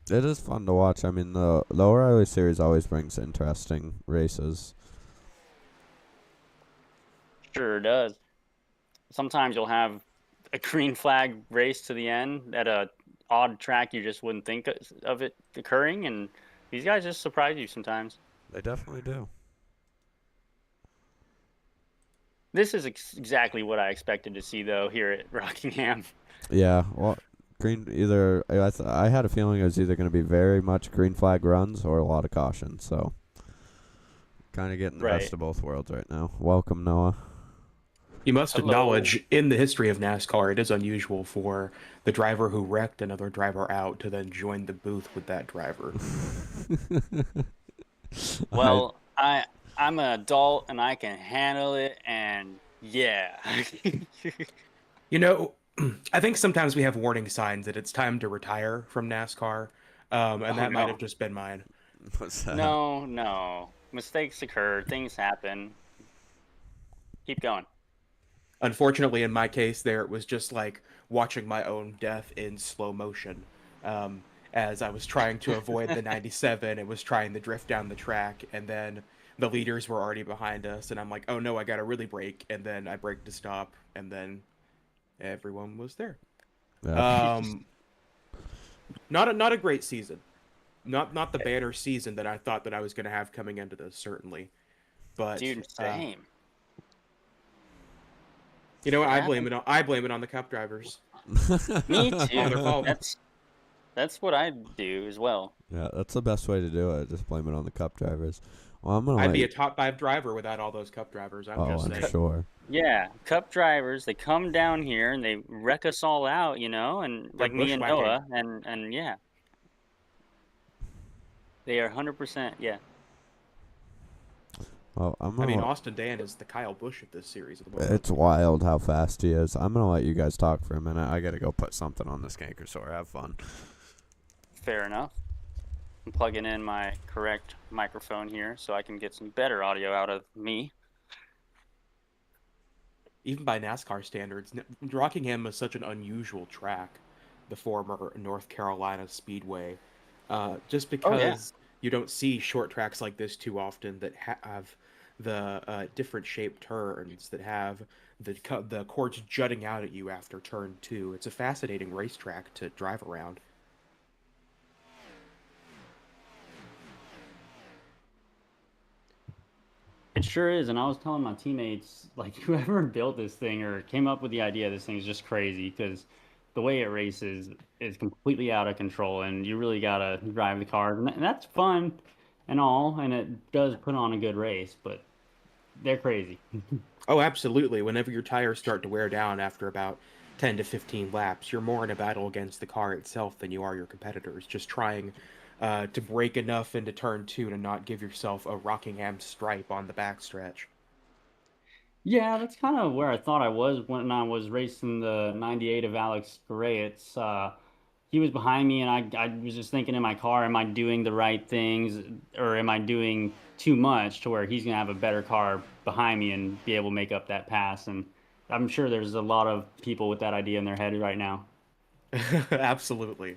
It is fun to watch. I mean, the O'Reilly Series always brings interesting races. Sure does. Sometimes you'll have a green flag race to the end at a odd track you just wouldn't think of it occurring, and these guys just surprise you sometimes. They definitely do. This is exactly what I expected to see, though, here at Rockingham. Yeah, well, green either. I had a feeling it was either going to be very much green flag runs or a lot of caution. So, kind of getting the best of both worlds right now. Welcome, Noah. You must acknowledge, in the history of NASCAR, it is unusual for the driver who wrecked another driver out to then join the booth with that driver. Well, I'm an adult and I can handle it, and yeah. You know, I think sometimes we have warning signs that it's time to retire from NASCAR, and that might have just been mine. What's that? No. Mistakes occur. Things happen. Keep going. Unfortunately, in my case, there it was just like watching my own death in slow motion. As I was trying to avoid the 97, it was trying to drift down the track, and then the leaders were already behind us, and I'm like, oh no, I gotta really brake, and then I braked to stop, and then everyone was there. Yeah. Not a great season. Not the banner season that I thought that I was gonna have coming into this, certainly. But Dude, same. You know what? I blame it on the Cup drivers. Me too. Their fault. That's what I do as well. Yeah, that's the best way to do it. Just blame it on the Cup drivers. Well, I'd be a top 5 driver without all those Cup drivers. I'm sure. Yeah, Cup drivers, they come down here and they wreck us all out, and like me and Noah, and yeah. They are 100%, yeah. Well, Austin Dan is the Kyle Busch of this series. It's wild how fast he is. I'm going to let you guys talk for a minute. I got to go put something on this Cankersaur. Have fun. Fair enough. I'm plugging in my correct microphone here so I can get some better audio out of me. Even by NASCAR standards, Rockingham is such an unusual track, the former North Carolina Speedway, just because you don't see short tracks like this too often that have the different shaped turns, that have the cords jutting out at you after turn 2. It's a fascinating racetrack to drive around. It sure is, and I was telling my teammates, like, whoever built this thing or came up with the idea of this thing is just crazy, because the way it races is completely out of control, and you really gotta drive the cars, and that's fun and all, and it does put on a good race, but they're crazy. Oh, absolutely. Whenever your tires start to wear down after about 10 to 15 laps, you're more in a battle against the car itself than you are your competitors, just trying to break enough into turn 2 to not give yourself a Rockingham stripe on the backstretch. Yeah, that's kind of where I thought I was when I was racing the 98 of Alex Gray. He was behind me, and I was just thinking in my car, am I doing the right things, or am I doing too much to where he's going to have a better car behind me and be able to make up that pass? And I'm sure there's a lot of people with that idea in their head right now. Absolutely.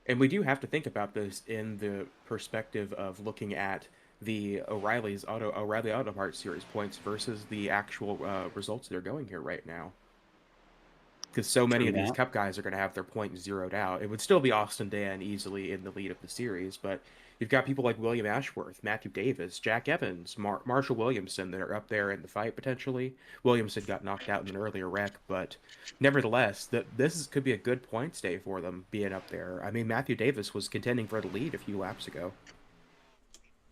And we do have to think about this in the perspective of looking at the O'Reilly Auto Parts Series points versus the actual results that are going here right now. because so many True of these that. Cup guys are going to have their point zeroed out. It would still be Austin Dan easily in the lead of the series, but you've got people like William Ashworth, Matthew Davis, Jack Evans, Marshall Williamson that are up there in the fight potentially. Williamson got knocked out in an earlier wreck, but nevertheless, could be a good points day for them being up there. I mean, Matthew Davis was contending for the lead a few laps ago.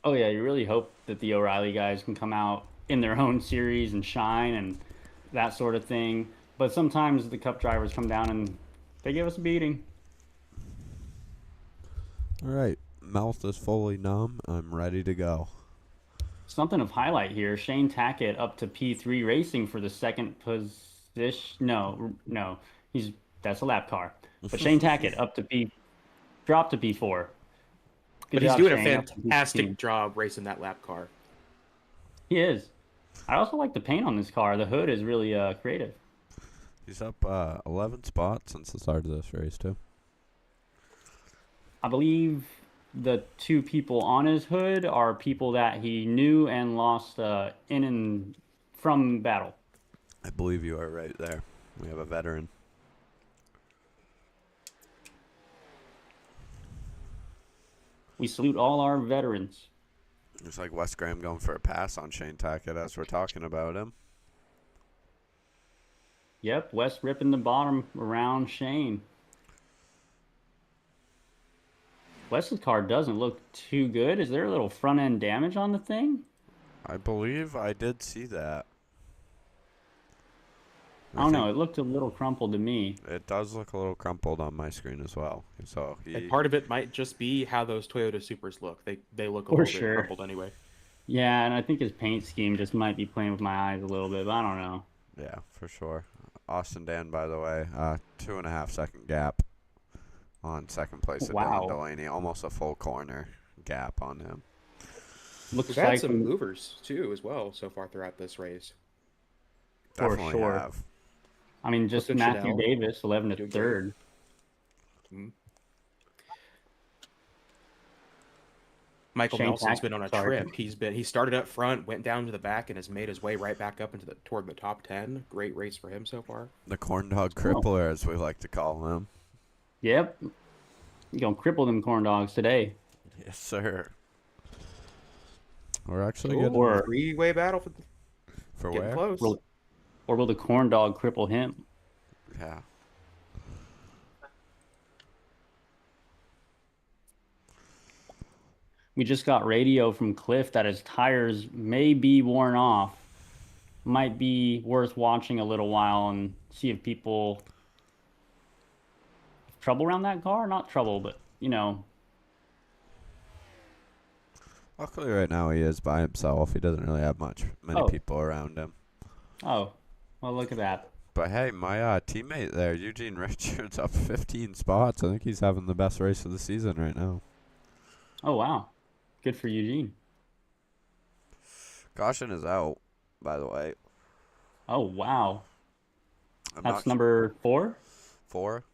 Oh yeah, you really hope that the O'Reilly guys can come out in their own series and shine and that sort of thing. But sometimes the Cup drivers come down and they give us a beating. All right, mouth is fully numb. I'm ready to go. Something of highlight here: Shane Tackett up to P3 racing for the second position. No, that's a lap car. But Shane Tackett up to dropped to P4. Good But he's job, doing a Shane, up to fantastic P16. job racing that lap car. He is. I also like the paint on this car. The hood is really creative. He's up 11 spots since the start of this race, too. I believe the two people on his hood are people that he knew and lost in and from battle. I believe you are right there. We have a veteran. We salute all our veterans. It's like Wes Graham going for a pass on Shane Tackett as we're talking about him. Yep, Wes ripping the bottom around Shane. Wes's car doesn't look too good. Is there a little front end damage on the thing? I believe I did see that. I don't know. It looked a little crumpled to me. It does look a little crumpled on my screen as well. So And part of it might just be how those Toyota Supers look. They look a For little sure. bit crumpled anyway. Yeah, and I think his paint scheme just might be playing with my eyes a little bit, but I don't know. Yeah, for sure. Austin Dan, by the way, 2.5 second gap on second place at Wow. Dylan Delaney. Almost a full corner gap on him. Looks We've had like some movers too as well so far throughout this race. For Definitely sure. have. I mean, just Clifton Matthew Chanel. Davis, 11 to Doing 3rd. Michael Shane Nelson's Tackett, been on a sorry. trip. He started up front, went down to the back, and has made his way right back up toward the top 10. Great race for him so far. The corn dog crippler, as we like to call him. Yep. You're going to cripple them corn dogs today. Yes, sir. We're actually Ooh, getting Or- three-way battle for getting where? close. Or will the corn dog cripple him? Yeah. We just got radio from Cliff that his tires may be worn off. Might be worth watching a little while and see if people have trouble around that car. Not trouble, but Luckily, right now he is by himself. He doesn't really have many Oh. people around him. Oh, well, look at that. But hey, my teammate there, Eugene Richards, up 15 spots. I think he's having the best race of the season right now. Oh, wow. Good for Eugene. Caution is out, by the way. Oh, wow. I'm That's not number 4? 4.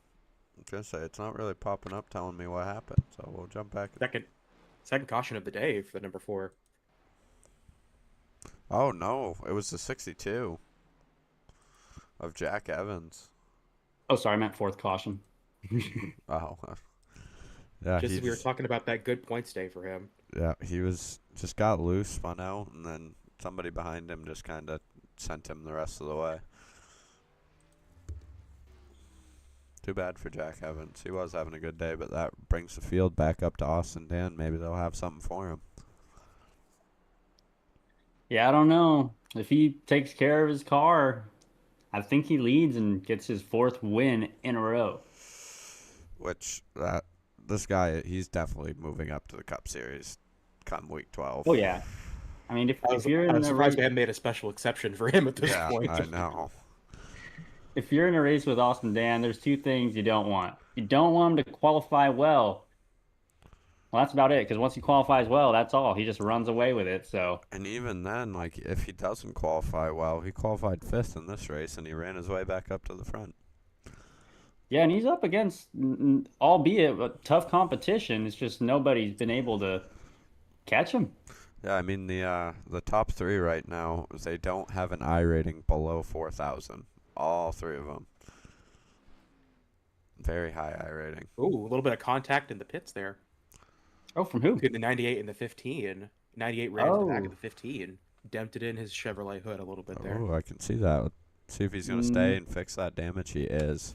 I'm gonna say it's not really popping up telling me what happened, so we'll jump back. Second caution of the day for the number 4. Oh no, it was the 62 of Jack Evans. Oh, sorry, I meant 4th caution. Oh, yeah. Just as we were talking about that good points day for him. Yeah, he just got loose, spun out, and then somebody behind him just kind of sent him the rest of the way. Too bad for Jack Evans. He was having a good day, but that brings the field back up to Austin Dan. Maybe they'll have something for him. Yeah, I don't know. If he takes care of his car, I think he leads and gets his 4th win in a row. Which, this guy, he's definitely moving up to the Cup Series come week 12. Oh, yeah. I mean, if you're in I'm a surprised race, we haven't made a special exception for him at this Yeah, point. I know. if you're in a race with Austin Dan, there's 2 things you don't want. You don't want him to qualify well. Well, that's about it, because once he qualifies well, that's all. He just runs away with it, so. And even then, like, if he doesn't qualify well, he qualified 5th in this race, and he ran his way back up to the front. Yeah, and he's up against, albeit a tough competition. It's just nobody's been able to catch him. Yeah, I mean, the top 3 right now, they don't have an I rating below 4,000. All 3 of them. Very high I rating. Ooh, a little bit of contact in the pits there. Oh, from who? Between the 98 and the 15. 98 ran into the back Oh. of the 15. Dented in his Chevrolet hood a little bit there. Oh, I can see that. See if he's going to stay and fix that damage. He is.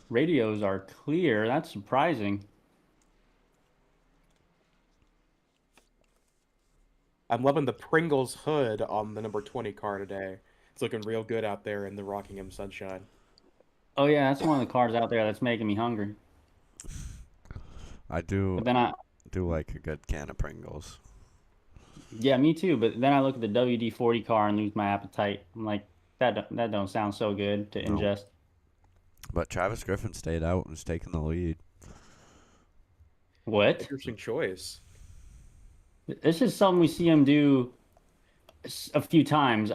Radios are clear. That's surprising. I'm loving the Pringles hood on the number 20 car today. It's looking real good out there in the Rockingham sunshine. Oh yeah, that's one of the cars out there that's making me hungry. I do But then do like a good can of Pringles. yeah, me too. But then I look at the WD-40 car and lose my appetite. I'm like, that don't sound so good to No. ingest. But Travis Griffin stayed out and was taking the lead. What? Interesting choice. This is something we see him do a few times.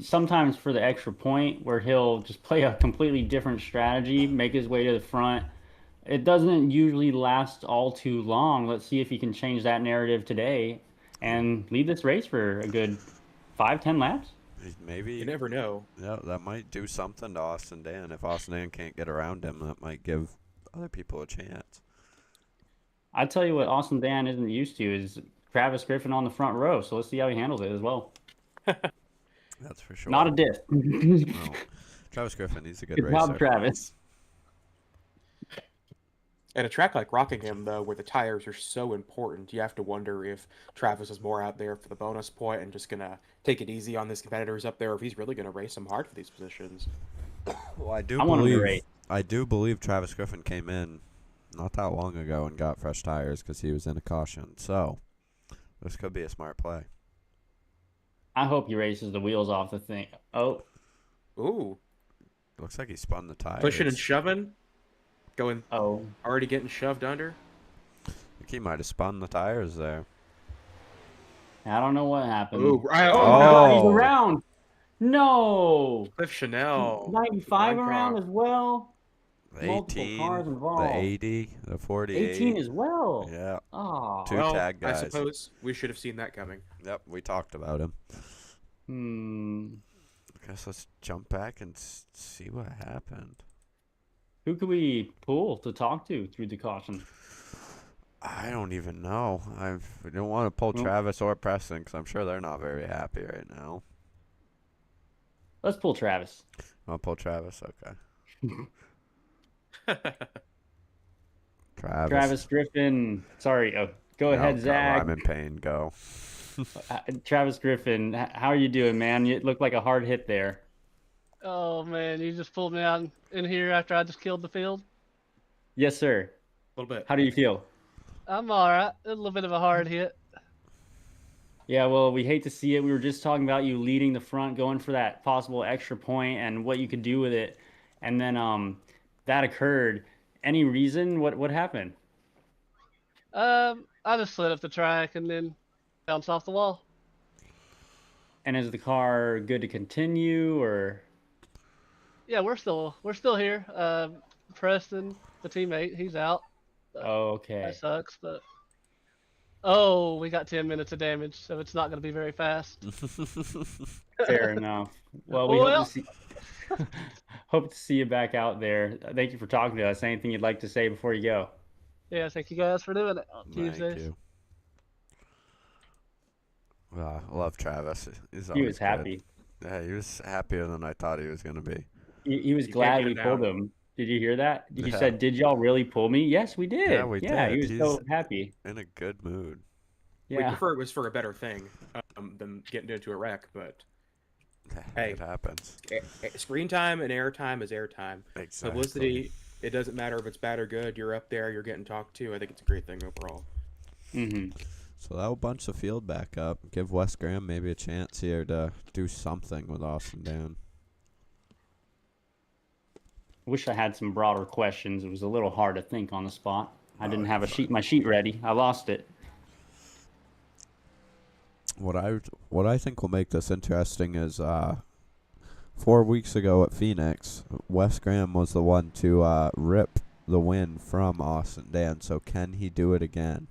Sometimes for the extra point where he'll just play a completely different strategy, make his way to the front. It doesn't usually last all too long. Let's see if he can change that narrative today and lead this race for a good 5-10 laps. Maybe. You never know. Yeah, that might do something to Austin Dan. If Austin Dan can't get around him, that might give other people a chance. I tell you what Austin Dan isn't used to is Travis Griffin on the front row. So let's see how he handles it as well. That's for sure. Not a diss. No. Travis Griffin, he's a good Good racer. job, Travis. At a track like Rockingham, though, where the tires are so important, you have to wonder if Travis is more out there for the bonus point and just going to take it easy on his competitors up there, or if he's really going to race them hard for these positions. Well, I want him to race. do believe Travis Griffin came in not that long ago and got fresh tires because he was in a caution. So this could be a smart play. I hope he races the wheels off the thing. Oh, Ooh. Looks like he spun the tires. Pushing and shoving. Going. oh. Already getting shoved under. I think he might have spun the tires there. I don't know what happened. Ooh. Oh, Oh. God, he's around. No. Cliff Chanel. 95 One around car. as well. The Multiple 18, cars involved. the 80, the 48. 18 as well. Yeah. Oh. Two Well, tag I guys. suppose we should have seen that coming. Yep, we talked about him. I guess let's jump back and see what happened. Who could we pull to talk to through the caution? I don't even know. I don't want to pull Well- Travis or Preston because I'm sure they're not very happy right now. Let's pull Travis. I'll pull Travis. Okay. Travis Griffin. Sorry. Oh, go ahead, go. Zach. I'm in pain. Go. Travis Griffin, how are you doing, man? You look like a hard hit there. Oh man, you just pulled me out in here after I just killed the field. Yes, sir. A little bit. How do you feel? I'm all right. A little bit of a hard hit. Yeah, well, we hate to see it. We were just talking about you leading the front, going for that possible extra point and what you could do with it. And then that occurred. Any reason? What happened? I just slid up the track and then bounced off the wall. And is the car good to continue or? Yeah, we're still here. Preston, the teammate, he's out. Oh, okay. That sucks, but oh, we got 10 minutes of damage, so it's not going to be very fast. Fair enough. Well, we hope to see you back out there. Thank you for talking to us. Anything you'd like to say before you go? Yeah, thank you guys for doing it on Thank Tuesdays. you. I love Travis. He was always good. happy. Yeah, he was happier than I thought he was going to be. He was You glad can't we get it pulled down. him. Did you hear that? You Yeah. said, "Did y'all really pull me?" Yes, we did. Yeah, we Yeah, did. he was so happy. In a good mood. We Yeah. prefer it was for a better thing than getting into a wreck, but Hey. It happens. screen time and air time is air time. Exactly. Publicity, it doesn't matter if it's bad or good. You're up there, you're getting talked to. I think it's a great thing overall. Mm-hmm. So that'll bunch the field back up. Give Wes Graham maybe a chance here to do something with Austin Dan. Wish I had some broader questions. It was a little hard to think on the spot. I didn't have you're my sheet ready. I lost it. What I think will make this interesting is 4 weeks ago at Phoenix, Wes Graham was the one to rip the win from Austin Dan. So can he do it again?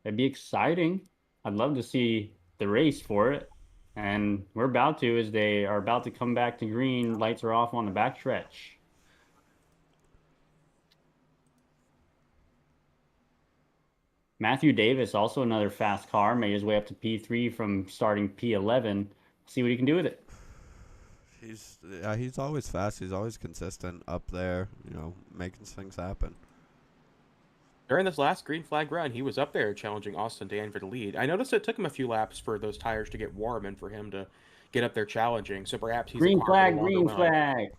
It'd be exciting. I'd love to see the race for it. And we're about to, as they are about to come back to green. Lights are off on the backstretch. Matthew Davis, also another fast car, made his way up to P3 from starting P11. See what he can do with it. He's always fast. He's always consistent up there, making things happen. During this last green flag run, he was up there challenging Austin Dan for the lead. I noticed it took him a few laps for those tires to get warm and for him to get up there challenging. So perhaps he's Green a car for the flag, longer green run. flag.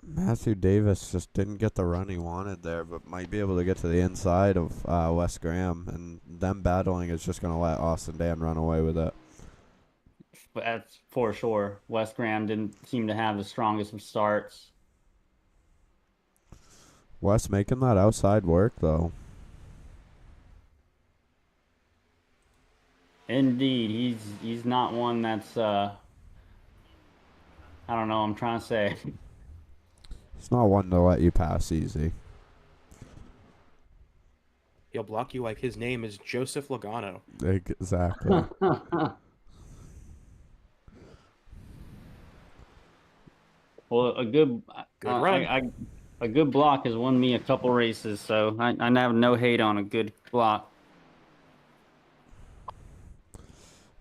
Matthew Davis just didn't get the run he wanted there, but might be able to get to the inside of Wes Graham, and them battling is just going to let Austin Dan run away with it. But that's for sure. Wes Graham didn't seem to have the strongest of starts. Wes making that outside work, though. Indeed, he's not one that's I don't know. I'm trying to say. It's not one to let you pass easy. He'll block you like his name is Joseph Logano. Exactly. Well, a good run. A good block has won me a couple races, so I have no hate on a good block.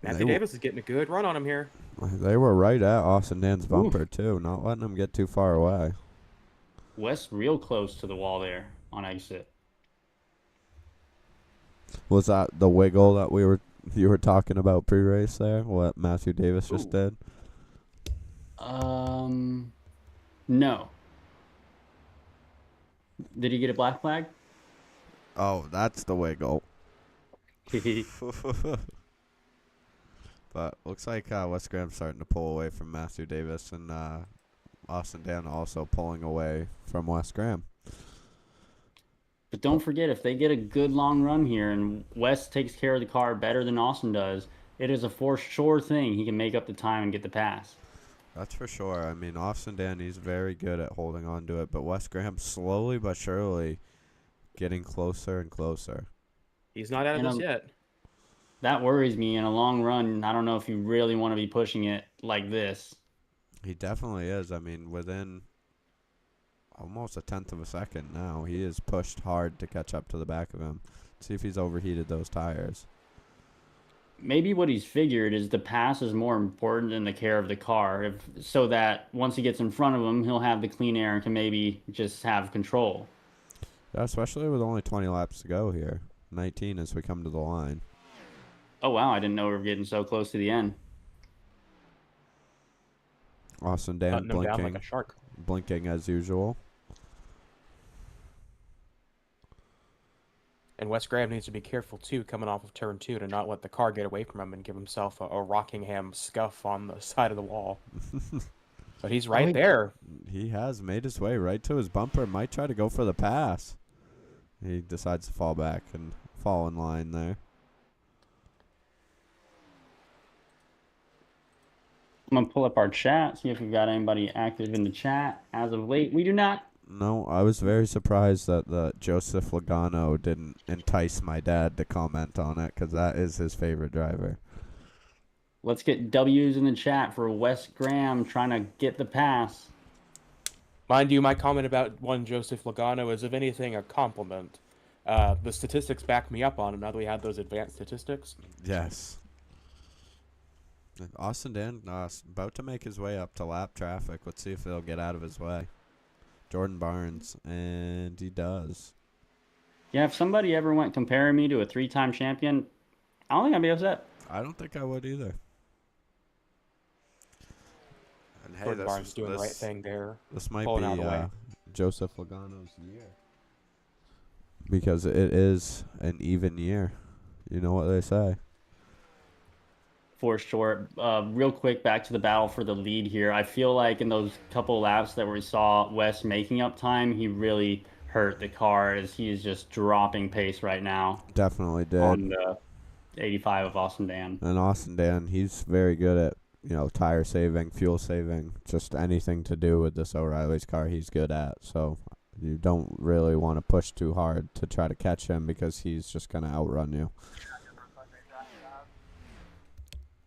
Matthew Davis is getting a good run on him here. They were right at Austin Dan's bumper, too, not letting him get too far away. Wes real close to the wall there on exit. Was that the wiggle that you were talking about pre-race there? What Matthew Davis just did? No. Did he get a black flag? Oh, that's the wiggle. But looks like Wes Graham's starting to pull away from Matthew Davis, and Austin Dan also pulling away from Wes Graham. But don't forget, if they get a good long run here and Wes takes care of the car better than Austin does, it is a for sure thing he can make up the time and get the pass. That's for sure. I mean, Austin Dan, he's very good at holding on to it, but Wes Graham slowly but surely getting closer and closer. He's not out of this yet. That worries me. In a long run, I don't know if you really want to be pushing it like this. He definitely is. I mean, within almost a tenth of a second now, he is pushed hard to catch up to the back of him. See if he's overheated those tires. Maybe what he's figured is the pass is more important than the care of the car, so that once he gets in front of him, he'll have the clean air and can maybe just have control. Yeah, especially with only 20 laps to go here. 19 as we come to the line. Oh, wow. I didn't know we were getting so close to the end. Austin Dan blinking, down like a shark. Blinking as usual. And Wes Graham needs to be careful, too, coming off of turn 2 to not let the car get away from him and give himself a Rockingham scuff on the side of the wall. But he's right there. He has made his way right to his bumper. Might try to go for the pass. He decides to fall back and fall in line there. I'm going to pull up our chat, see if we've got anybody active in the chat. As of late, we do not. No, I was very surprised that the Joseph Logano didn't entice my dad to comment on it, because that is his favorite driver. Let's get W's in the chat for Wes Graham trying to get the pass. Mind you, my comment about one Joseph Logano is, if anything, a compliment. The statistics back me up on it now that we have those advanced statistics. Yes. Austin Dan about to make his way up to lap traffic. Let's see if he'll get out of his way. Jordan Barnes, and he does. Yeah, if somebody ever went comparing me to a 3-time champion, I don't think I'd be upset. I don't think I would either. And hey, Jordan Barnes doing the right thing there. This might pulling out of the way. be Joseph Logano's year. Because it is an even year. You know what they say. For sure. Real quick, back to the battle for the lead here. I feel like in those couple laps that we saw Wes making up time, he really hurt the car as he is just dropping pace right now. Definitely did. On the 85 of Austin Dan. And Austin Dan, he's very good at, tire saving, fuel saving, just anything to do with this O'Reilly's car he's good at. So you don't really want to push too hard to try to catch him because he's just going to outrun you.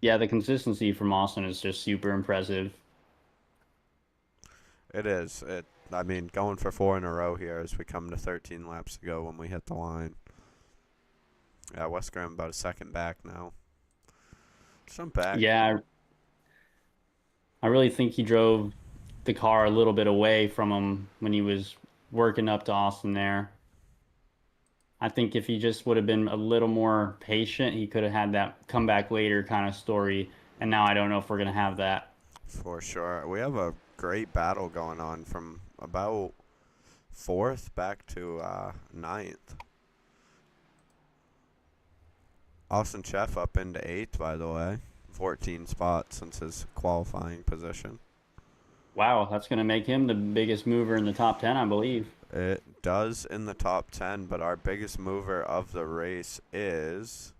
Yeah, the consistency from Austin is just super impressive. It is. I mean, going for 4 in a row here as we come to 13 laps to go when we hit the line. Yeah, West Graham about a second back now. Jump back. Yeah, I really think he drove the car a little bit away from him when he was working up to Austin there. I think if he just would have been a little more patient, he could have had that come back later kind of story. And now I don't know if we're going to have that. For sure. We have a great battle going on from about 4th back to 9th. Austin Chef up into 8th, by the way. 14 spots since his qualifying position. Wow, that's going to make him the biggest mover in the top 10, I believe. It does in the top 10, but our biggest mover of the race is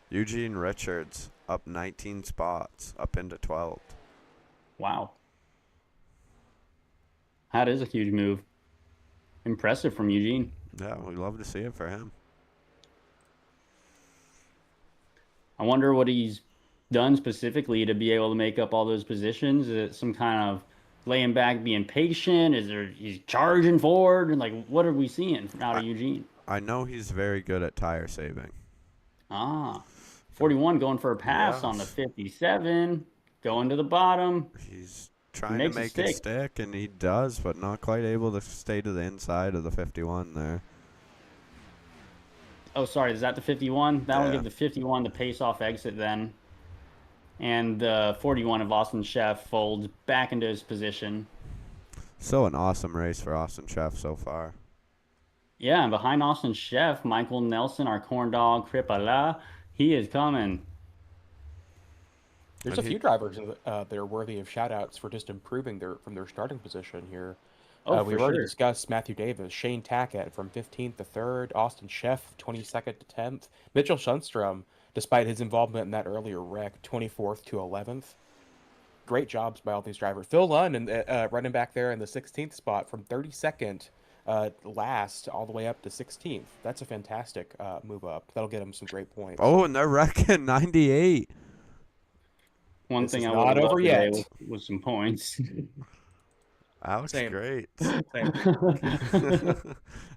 Eugene Richards, up 19 spots, up into 12th. Wow. That is a huge move. Impressive from Eugene. Yeah, we'd love to see it for him. I wonder what he's done specifically to be able to make up all those positions. Is it some kind of laying back, being patient? Is there he's charging forward? Like, what are we seeing out of Eugene? I know he's very good at tire saving. 41 going for a pass on the 57, going to the bottom. He's trying to make it stick, and he does, but not quite able to stay to the inside of the 51 there. Oh, sorry, is that the 51? That will Yeah. give the 51 the pace-off exit then. And the 41 of Austin Chef folds back into his position. So an awesome race for Austin Chef so far. Yeah, and behind Austin Chef, Michael Nelson, our corn dog, Kripala, he is coming. There's a few drivers that are worthy of shout-outs for just improving from their starting position here. We've already discussed Matthew Davis, Shane Tackett from 15th to 3rd, Austin Chef 22nd to 10th, Mitchell Sundstrom, despite his involvement in that earlier wreck, 24th to 11th. Great jobs by all these drivers. Phil Lunn and running back there in the 16th spot from 32nd last all the way up to 16th. That's a fantastic move up. That'll get him some great points. Oh, and they're wrecking 98. One thing I would have loved today was some points. Alex Same. great. Same.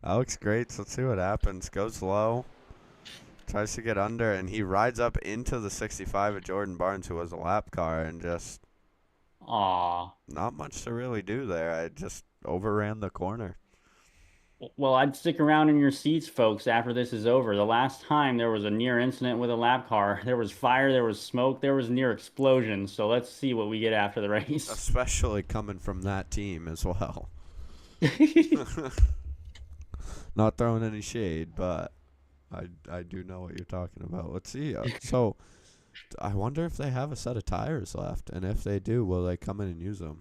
Alex great. Let's see what happens. Goes low. Tries to get under, and he rides up into the 65 of Jordan Barnes, who was a lap car, and just not much to really do there. I just overran the corner. Well, I'd stick around in your seats, folks, after this is over. The last time there was a near incident with a lap car, there was fire, there was smoke, there was near explosion. So let's see what we get after the race. Especially coming from that team as well. Not throwing any shade, but I do know what you're talking about. Let's see. So I wonder if they have a set of tires left, and if they do, will they come in and use them?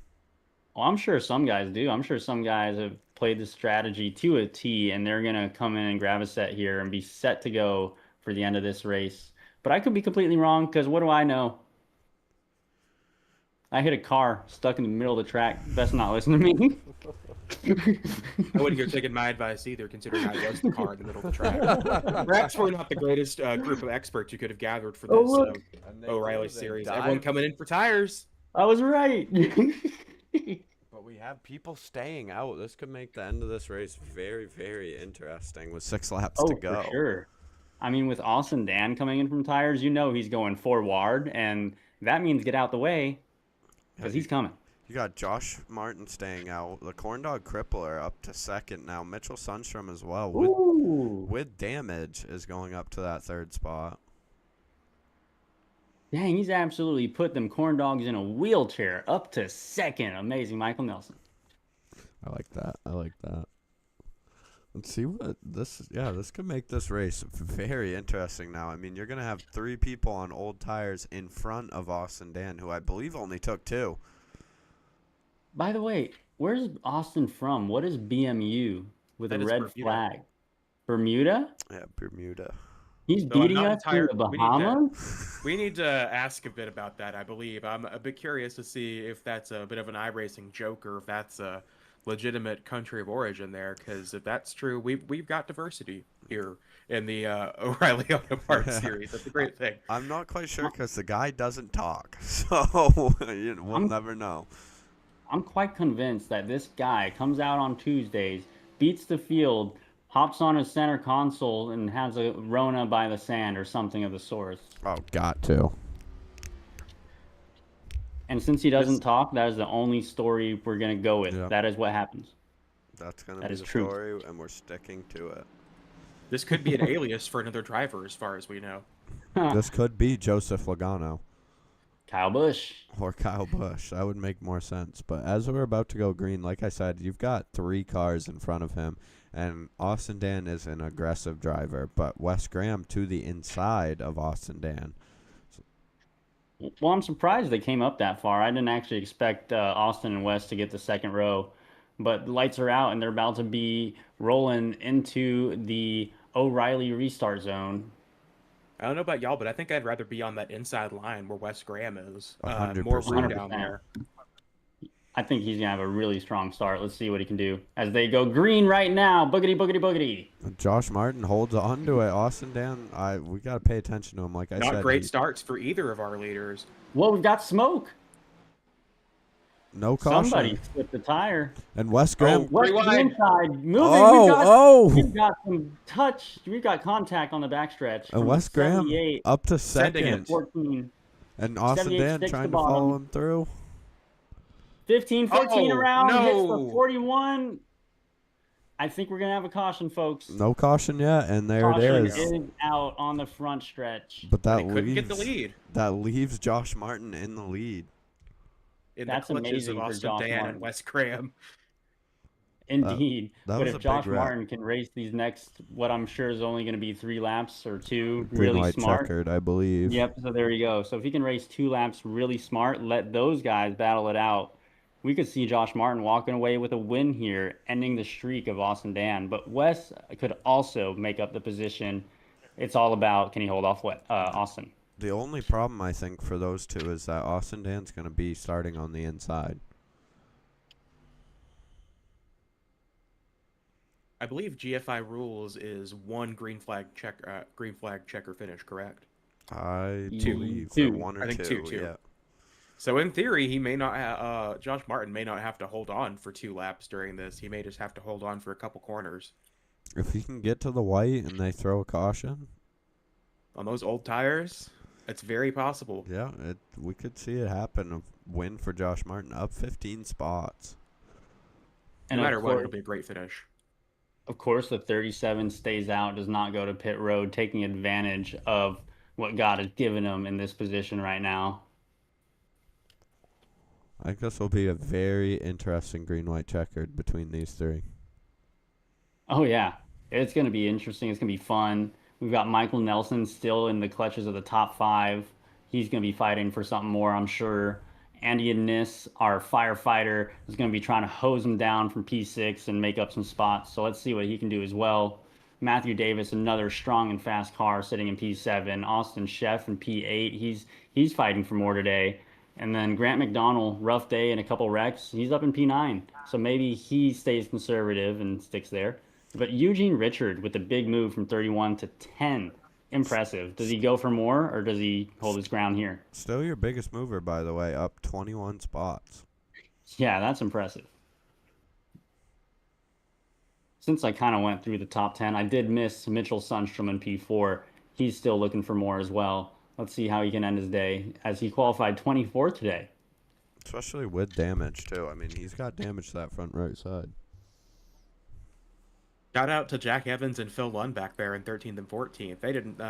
Well, I'm sure some guys do. I'm sure some guys have played the strategy to a T, and they're going to come in and grab a set here and be set to go for the end of this race. But I could be completely wrong, because what do I know? I hit a car stuck in the middle of the track. Best not listen to me. I wouldn't hear taking my advice either, considering I was the car in the middle of the track. Perhaps we're not the greatest group of experts you could have gathered for this O'Reilly series. Everyone coming in for tires. I was right. But we have people staying out. This could make the end of this race very, very interesting with 6 laps to go. For sure. I mean, with Austin Dan coming in from tires, you know he's going forward, and that means get out the way because he's coming. You got Josh Martin staying out. The Corn Dog Crippler up to 2nd now. Mitchell Sundstrom as well with damage is going up to that 3rd spot. Dang, he's absolutely put them corn dogs in a wheelchair up to 2nd. Amazing, Michael Nelson. I like that. Let's see what this could make this race very interesting now. I mean, you're going to have 3 people on old tires in front of Austin Dan, who I believe only took 2. By the way, where's Austin from? What is BMU with a red flag? Bermuda? Yeah, Bermuda. He's beating us in the Bahamas? We need to ask a bit about that, I believe. I'm a bit curious to see if that's a bit of an iRacing joke or if that's a legitimate country of origin there, because if that's true, we've got diversity here in the O'Reilly Auto Parts series. That's a great thing. I'm not quite sure because the guy doesn't talk, so we'll never know. I'm quite convinced that this guy comes out on Tuesdays, beats the field, hops on his center console, and has a Rona by the sand or something of the sort. Oh, got to. And since he doesn't talk, that is the only story we're going to go with. Yep. That is what happens. That's going to That be is the truth. story, and we're sticking to it. This could be an alias for another driver, as far as we know. This could be Joseph Logano. Kyle Busch. Or Kyle Busch. That would make more sense. But as we're about to go green, like I said, you've got 3 cars in front of him. And Austin Dan is an aggressive driver. But Wes Graham to the inside of Austin Dan. Well, I'm surprised they came up that far. I didn't actually expect Austin and West to get the second row. But the lights are out, and they're about to be rolling into the O'Reilly restart zone. I don't know about y'all, but I think I'd rather be on that inside line where Wes Graham is. 100%. More room down 100%. there. I think he's going to have a really strong start. Let's see what he can do. As they go green right now. Boogity, boogity, boogity. Josh Martin holds on to it. Austin Dan, we got to pay attention to him. Like I said, Not great starts for either of our leaders. Well, we've got smoke. No caution. Somebody slipped the tire. And Wes Graham. What's the Rewind. inside? Moving. Oh, We've got some touch. We've got contact on the backstretch. And from Wes Graham 78 up to Sending second. it. 14. And Austin 78 Dan sticks trying the to follow bottom. him through. 15, 14 Oh, around. Hits the no. 41. I think we're going to have a caution, folks. No caution yet, and there Caution it is. is out on the front stretch. But They that couldn't leaves get the lead that leaves Josh Martin in the lead. in That's the clutches amazing of for Austin Josh Dan Martin. and Wes Graham. Indeed. that But was a if big Josh wreck. Martin can race these next, what I'm sure is only going to be 3 laps or 2, Green really white smart. checkered, I believe. Yep, so there you go. So if he can race 2 laps really smart, let those guys battle it out, we could see Josh Martin walking away with a win here, ending the streak of Austin Dan. But Wes could also make up the position. It's all about, can he hold off Austin? The only problem I think for those two is that Austin Dan's going to be starting on the inside. I believe GFI rules is 1 green flag checker finish, correct? I Two. believe Two. or 1 or I think 2. two. Yeah. So in theory, he may not. Josh Martin may not have to hold on for 2 laps during this. He may just have to hold on for a couple corners. If he can get to the white and they throw a caution, On those old tires, it's very possible. yeah, we could see it happen. A win for Josh Martin, up 15 spots. No And matter of what, course, it'll be a great finish. of course, the 37 stays out, does not go to pit road, taking advantage of what God has given him in this position right now. I think this will be a very interesting green-white checkered between these 3. Oh, yeah. It's going to be interesting. It's going to be fun. We've got Michael Nelson still in the clutches of the top 5. He's going to be fighting for something more, I'm sure. Andy Nis, our firefighter, is going to be trying to hose him down from P6 and make up some spots. So let's see what he can do as well. Matthew Davis, another strong and fast car, sitting in P7. Austin Sheff in P8. He's fighting for more today. And then Grant McDonald, rough day and a couple wrecks. He's up in P9. So maybe he stays conservative and sticks there. But Eugene Richard with the big move from 31 to 10. Impressive. Does he go for more, or does he hold his ground here? Still your biggest mover, by the way, up 21 spots. Yeah, that's impressive. Since I kind of went through the top 10, I did miss Mitchell Sundstrom in P4. He's still looking for more as well. Let's see how he can end his day, as he qualified 24th today. Especially with damage, too. I mean, he's got damage to that front right side. Shout out to Jack Evans and Phil Lund back there in 13th and 14th. They didn't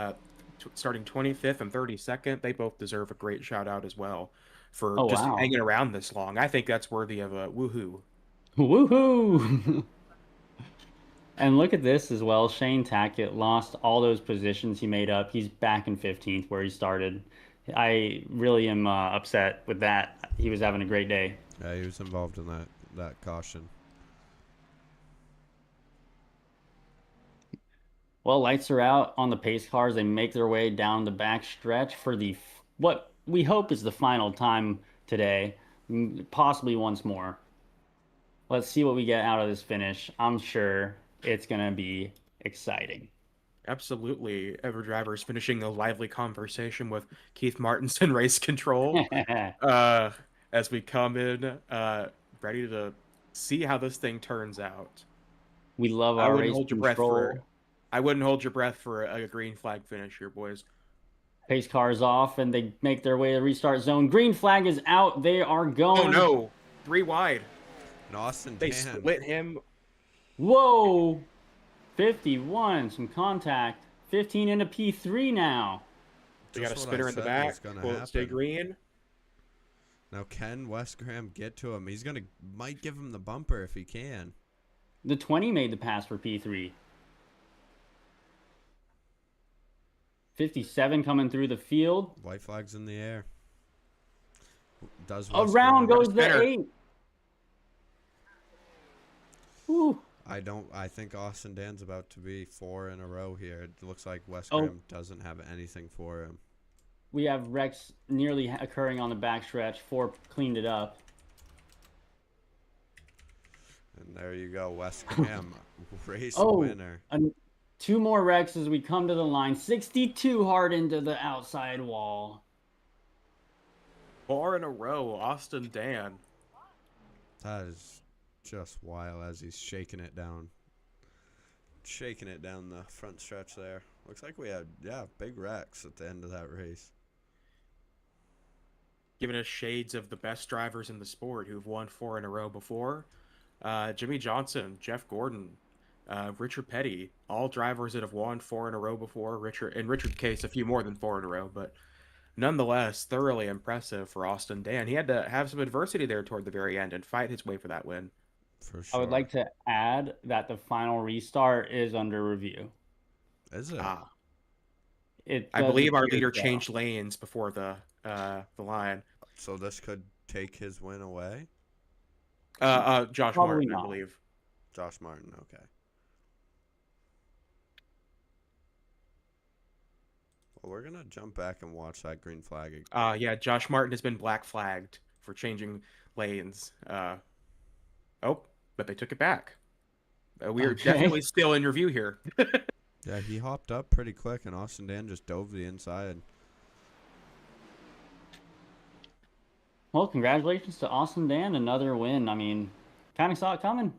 starting 25th and 32nd. They both deserve a great shout out as well for just wow. hanging around this long. I think that's worthy of a woohoo. Woohoo! And look at this as well. Shane Tackett lost all those positions he made up. He's back in 15th where he started. I really am upset with that. He was having a great day. Yeah, he was involved in that caution. Well, lights are out on the pace cars. They make their way down the back stretch for what we hope is the final time today, possibly once more. Let's see what we get out of this finish. I'm sure it's going to be exciting. Absolutely. Ever Drivers finishing a lively conversation with Keith Martinson Race Control as we come in ready to see how this thing turns out. We love I our wouldn't race hold your control. breath for. I wouldn't hold your breath for a green flag finish here, boys. Pace cars off, and they make their way to restart zone. Green flag is out. They are Oh going. no, 3 wide. And Austin They Dan. split him. Whoa! 51, some contact. 15 into P3 now. We got a Just what I spinner in the said was back. gonna Will it stay happen. green? Now can Wes Graham get to him? He's might give him the bumper if he can. The 20 made the pass for P3. 57 coming through the field. White flag's in the air. Does Wes Around Graham- goes the Spinner. 8. Whew. I think Austin Dan's about to be 4 in a row here. It looks like Wes Oh. Graham doesn't have anything for him. We have wrecks nearly occurring on the backstretch. 4 cleaned it up. And there you go, Wes Graham, race Oh. winner. 2 more wrecks as we come to the line. 62 hard into the outside wall. 4 in a row, Austin Dan. That is just wild as he's shaking it down. Shaking it down the front stretch there. Looks like we had, big wrecks at the end of that race. Giving us shades of the best drivers in the sport who've won 4 in a row before. Jimmy Johnson, Jeff Gordon, Richard Petty, all drivers that have won 4 in a row before. In Richard's case, a few more than 4 in a row, but nonetheless, thoroughly impressive for Austin Dan. He had to have some adversity there toward the very end and fight his way for that win. For sure. I would like to add that the final restart is under review. Is it? I believe our appear leader so. changed lanes before the line. So this could take his win away? Josh Probably Martin, not. I believe. Josh Martin, okay. Well, we're going to jump back and watch that green flag again. Yeah, Josh Martin has been black flagged for changing lanes. But they took it back. We are Okay. definitely still in review here. Yeah, he hopped up pretty quick, and Austin Dan just dove the inside. Well, congratulations to Austin Dan, another win. I mean, kind of saw it coming.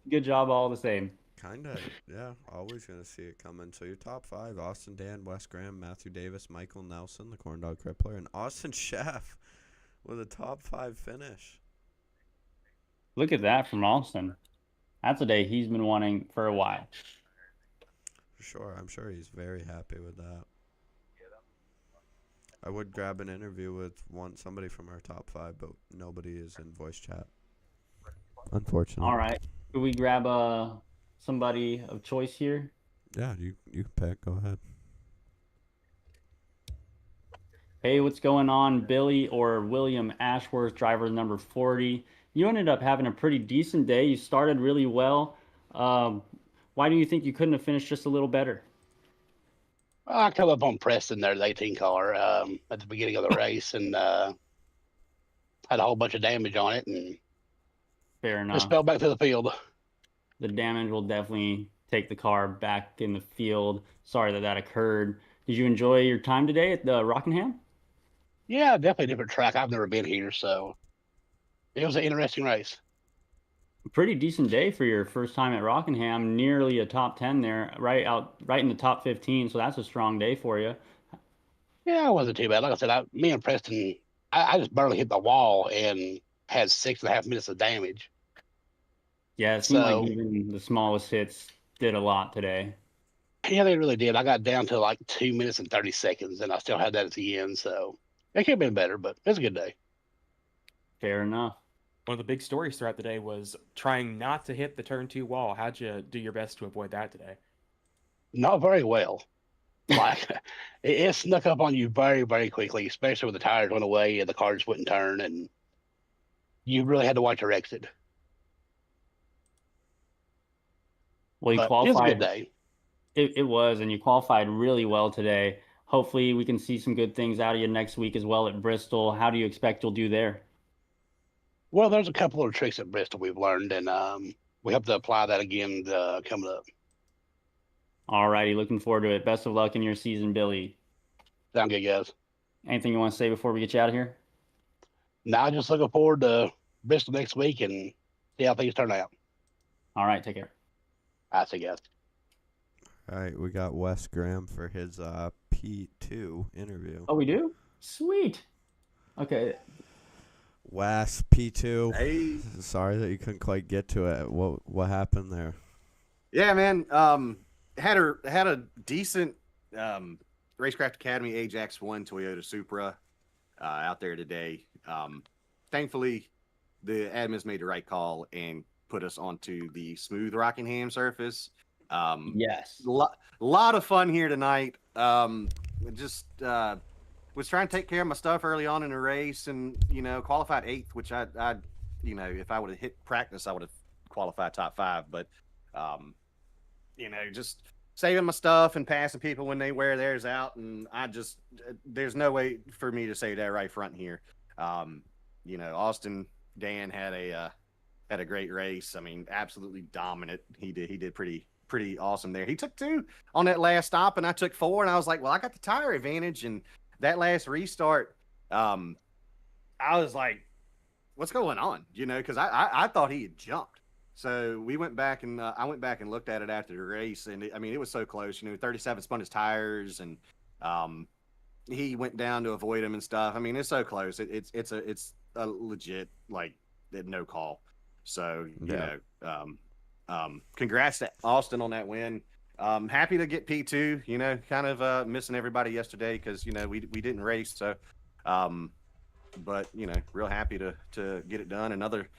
Good job all the same. Kind of, yeah, always going to see it coming. So your top 5, Austin Dan, Wes Graham, Matthew Davis, Michael Nelson, the Corn Dog Crippler, and Austin Schaff with a top 5 finish. Look at that from Austin. That's a day he's been wanting for a while. For sure, I'm sure he's very happy with that. I would grab an interview with somebody from our top 5, but nobody is in voice chat. Unfortunately. All right. Could we grab somebody of choice here? Yeah, you can pick. Go ahead. Hey, what's going on, Billy or William Ashworth, driver number 40? You ended up having a pretty decent day. You started really well. Why do you think you couldn't have finished just a little better? I come up on Preston there, the 18 car, at the beginning of the race, and had a whole bunch of damage on it, and Fair enough. just fell back to the field. The damage will definitely take the car back in the field. Sorry that occurred. Did you enjoy your time today at the Rockingham? Yeah, definitely a different track. I've never been here, so it was an interesting race. Pretty decent day for your first time at Rockingham. Nearly a top 10 there, right in the top 15. So that's a strong day for you. Yeah, it wasn't too bad. Like I said, me and Preston, I just barely hit the wall and had 6.5 minutes of damage. Yeah, it seemed So- like even the smallest hits did a lot today. Yeah, they really did. I got down to like 2 minutes and 30 seconds, and I still had that at the end. So it could have been better, but it was a good day. Fair enough. One of the big stories throughout the day was trying not to hit the turn 2 wall. How'd you do your best to avoid that today? Not very well. Like it snuck up on you very, very quickly, especially when the tires went away and the cars wouldn't turn, and you really had to watch your exit. Well, you But it was a good qualified. day. It was, and you qualified really well today. Hopefully, we can see some good things out of you next week as well at Bristol. How do you expect you'll do there? Well, there's a couple of tricks at Bristol we've learned, and we hope to apply that again coming up. All righty, looking forward to it. Best of luck in your season, Billy. Sound good, guys? Anything you want to say before we get you out of here? Now, just looking forward to Bristol next week and see how things turn out. All right, take care. I see, guys. All right, we got Wes Graham for his P2 interview. Oh, we do? Sweet. Okay. Wes, P2. Hey. Sorry that you couldn't quite get to it. What happened there? Yeah, man. Had a decent Racecraft Academy Ajax 1 Toyota Supra out there today. Thankfully, the admins made the right call and put us onto the smooth Rockingham surface. Yes. Lot of fun here tonight. Just was trying to take care of my stuff early on in the race, and qualified 8th, which I if I would have hit practice, I would have qualified top 5. But just saving my stuff and passing people when they wear theirs out, and there's no way for me to say that right front here. Austin Dan had a great race. I mean, absolutely dominant. He did pretty awesome there. He took 2 on that last stop, and I took 4, and I was like, well, I got the tire advantage. And that last restart, I was like, what's going on? Because I thought he had jumped. So we went back and I went back and looked at it after the race, and it was so close. 37 spun his tires, and he went down to avoid him and stuff. I mean, it's so close. It's a legit no call. So congrats to Austin on that win. Happy to get P2. Kind of missing everybody yesterday because we didn't race. So, but real happy to get it done. Another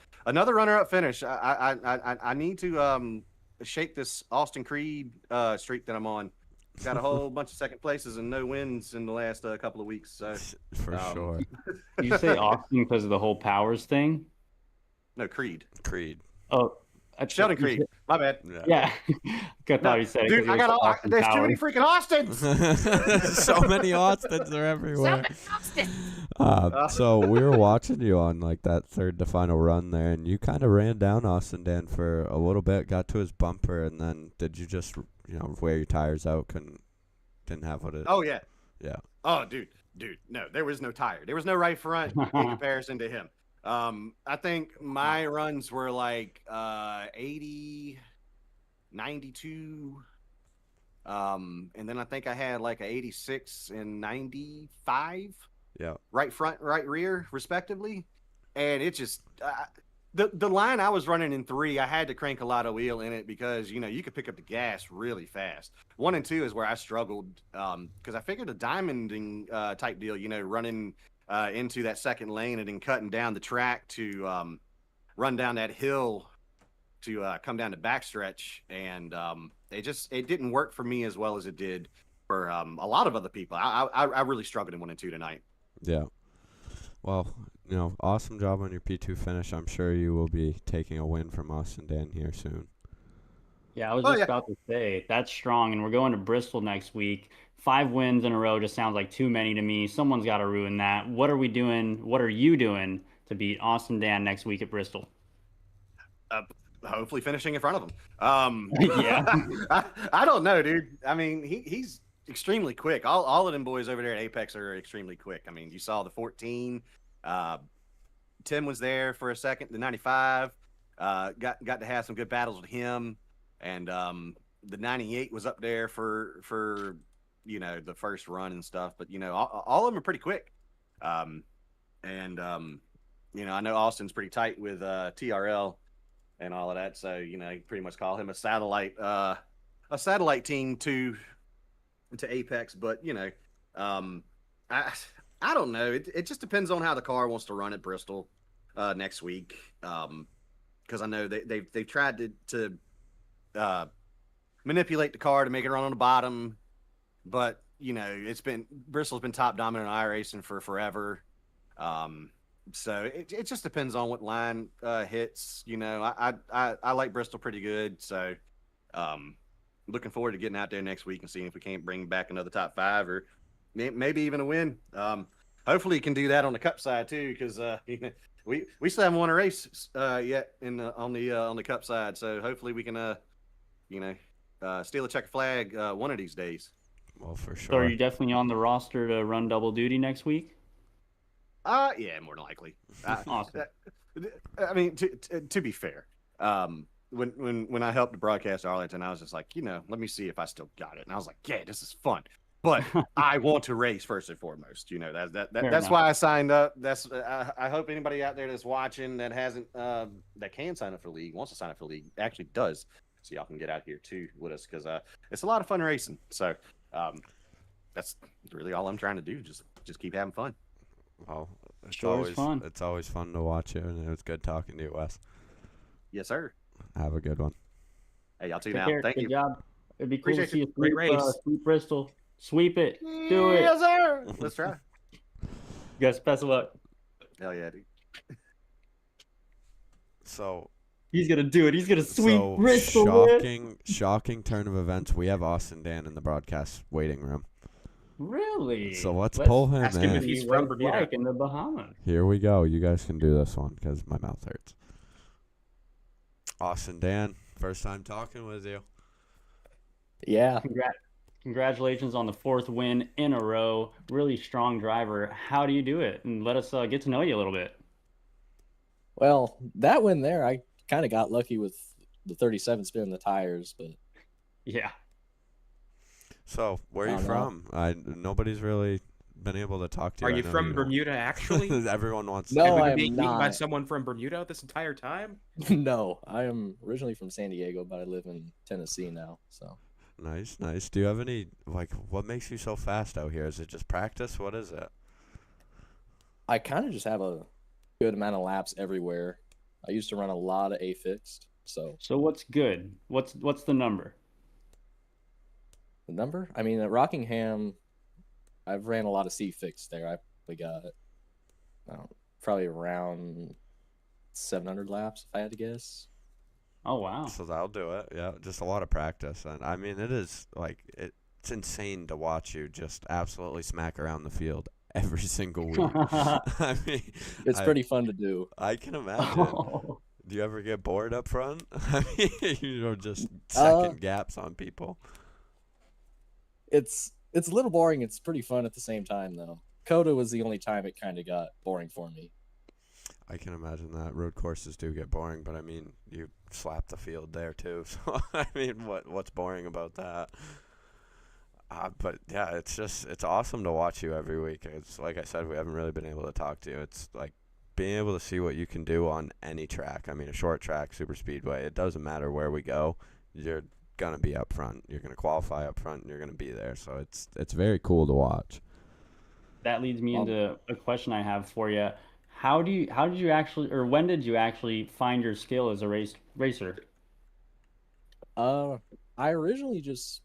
runner-up finish. I need to shake this Austin Creed streak that I'm on. Got a whole bunch of second places and no wins in the last couple of weeks. So For sure. You say Austin because of the whole powers thing? No, Creed. Oh, Sheldon Creed. My bad. Yeah. I thought you said it. Dude, there's too many freaking Austins. So many Austins are everywhere. So we were watching you on that third to final run there, and you kind of ran down Austin Dan for a little bit, got to his bumper, and then did you just wear your tires out? Didn't have what it. Oh yeah. Yeah. Oh dude, no, there was no tire. There was no right front in comparison to him. I think my runs were 80, 92. And then I think I had a 86 and 95. Yeah. Right front, right rear, respectively. And it just the line I was running in 3, I had to crank a lot of wheel in it because you could pick up the gas really fast. 1 and 2 is where I struggled because I figured a diamonding type deal, running into that second lane and then cutting down the track to run down that hill to come down the backstretch, and it didn't work for me as well as it did for a lot of other people. I really struggled in 1 and 2 tonight. Yeah. Well, awesome job on your P2 finish. I'm sure you will be taking a win from us and Dan here soon. Yeah, I was about to say, that's strong, and we're going to Bristol next week. 5 wins in a row just sounds like too many to me. Someone's got to ruin that. What are we doing? What are you doing to beat Austin Dan next week at Bristol? Hopefully finishing in front of him. Yeah. I don't know, dude. I mean, he's extremely quick. All of them boys over there at Apex are extremely quick. I mean, you saw the 14. Tim was there for a second. The 95 got to have some good battles with him, and the 98 was up there for the first run and stuff. But all of them are pretty quick. I know Austin's pretty tight with TRL and all of that. So you pretty much call him a satellite team to Apex. But I don't know. It just depends on how the car wants to run at Bristol next week. Because I know they've tried to manipulate the car to make it run on the bottom, but Bristol's been top dominant in iRacing for forever. So it just depends on what line hits. I like Bristol pretty good, so looking forward to getting out there next week and seeing if we can't bring back another top 5 or maybe even a win. Hopefully, you can do that on the Cup side too, because we still haven't won a race yet on the Cup side. So hopefully we can steal a checker flag one of these days. Well, for sure. So are you definitely on the roster to run double duty next week? Yeah, more than likely. Awesome. I mean, to be fair, when I helped broadcast Arlington, I was just like, let me see if I still got it, and I was like, yeah, this is fun. But I want to race first and foremost. That's why I signed up. I hope anybody out there that's watching that hasn't that can sign up for the league, wants to sign up for the league, actually does, so y'all can get out here too with us, because it's a lot of fun racing. So that's really all I'm trying to do. Just keep having fun. Well, it's Sure is always fun. It's always fun to watch you, and it was good talking to you, Wes. Yes, sir. Have a good one. Hey, y'all too Take now. care. Thank Good you. job. It'd be cool Appreciate to see you. you Great race. sweep Bristol. Sweep it. Do it. Yes, sir. Let's try. You guys, best of luck. Hell yeah, dude. So He's gonna do it. He's gonna sweep so Bristol. Man. shocking turn of events. We have Austin Dan in the broadcast waiting room. Really? So let's pull him ask him in. if he's See from what it's Bermuda. like in the Bahamas. Here we go. You guys can do this one because my mouth hurts. Austin Dan, first time talking with you. Yeah. Congratulations on the 4th win in a row. Really strong driver. How do you do it? And let us get to know you a little bit. Well, that win there, I kind of got lucky with the 37 spin the tires, but Yeah. So where are you I don't from? Nobody's really been able to talk to you. Are I you know from don't. Bermuda, actually? Everyone wants No, to. Have we I been am being eaten by not. someone from Bermuda this entire time? no, I am originally from San Diego, but I live in Tennessee now. So Nice. Do you have any, what makes you so fast out here? Is it just practice? What is it? I kind of just have a good amount of laps everywhere. I used to run a lot of A fixed. So So what's good? What's the number? the number, I mean, at Rockingham, I've ran a lot of C fixed there. I probably got probably around 700 laps if I had to guess. Oh wow. So that'll do it. Yeah, just a lot of practice. And I mean, it is it's insane to watch you just absolutely smack around the field every single week. I mean, It's pretty fun to do. I can imagine. Oh. Do you ever get bored up front? I mean, just second gaps on people. It's a little boring. It's pretty fun at the same time, though. Coda was the only time it kind of got boring for me. I can imagine that. Road courses do get boring, but I mean, you slap the field there too. So I mean, what's boring about that? But yeah, it's awesome to watch you every week. It's like I said, we haven't really been able to talk to you. It's like being able to see what you can do on any track. I mean, a short track, super speedway. It doesn't matter where we go. You're gonna be up front. You're gonna qualify up front, and you're gonna be there. So it's very cool to watch. That leads me into a question I have for you. How did you actually, or when did you actually find your skill as a racer? I originally just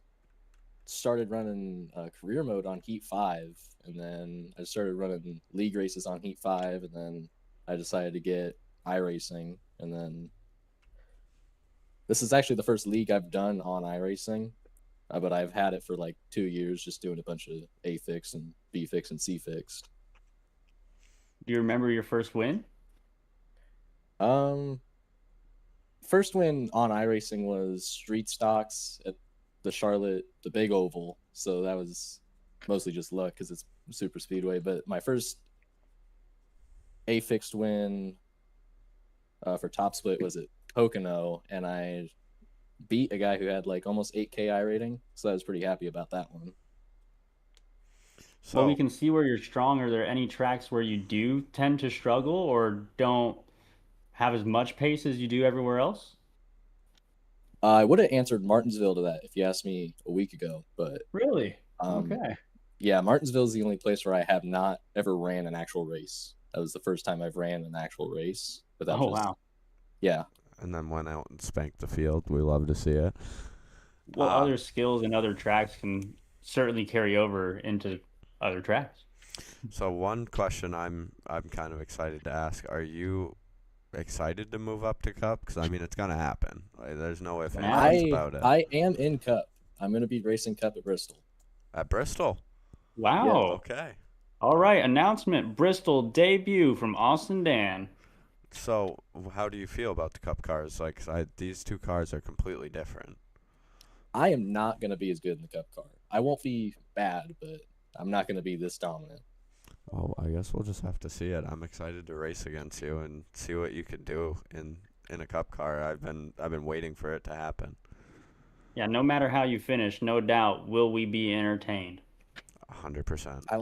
started running career mode on Heat 5, and then I started running league races on Heat 5, and then I decided to get iRacing, and then this is actually the first league I've done on iRacing, but I've had it for like 2 years, just doing a bunch of A fixed and B fixed and C fixed. Do you remember your first win? First win on iRacing was street stocks at the big oval. So that was mostly just luck because it's super speedway. But my first A fixed win for top split was at Pocono, and I beat a guy who had like almost 8K I rating. So I was pretty happy about that one. So Well, we can see where you're strong. Are there any tracks where you do tend to struggle or don't have as much pace as you do everywhere else? I would have answered Martinsville to that if you asked me a week ago, but Really? um, Okay. yeah, Martinsville is the only place where I have not ever ran an actual race. That was the first time I've ran an actual race. But that Oh, was, wow. yeah. and then went out and spanked the field. We love to see it. Well, other skills and other tracks can certainly carry over into other tracks. So one question I'm kind of excited to ask: are you excited to move up to Cup? Because I mean, it's gonna happen. Like, there's no if and buts about it. I am in Cup. I'm going to be racing Cup at Bristol. At Bristol. Wow. Okay. All right. Announcement: Bristol debut from Austin Dan. So how do you feel about the Cup cars? Like, 'cause these two cars are completely different. I am not going to be as good in the Cup car. I won't be bad, but I'm not going to be this dominant. Well, I guess we'll just have to see it. I'm excited to race against you and see what you can do in a cup car. I've been waiting for it to happen. Yeah, no matter how you finish, no doubt will we be entertained. 100%. I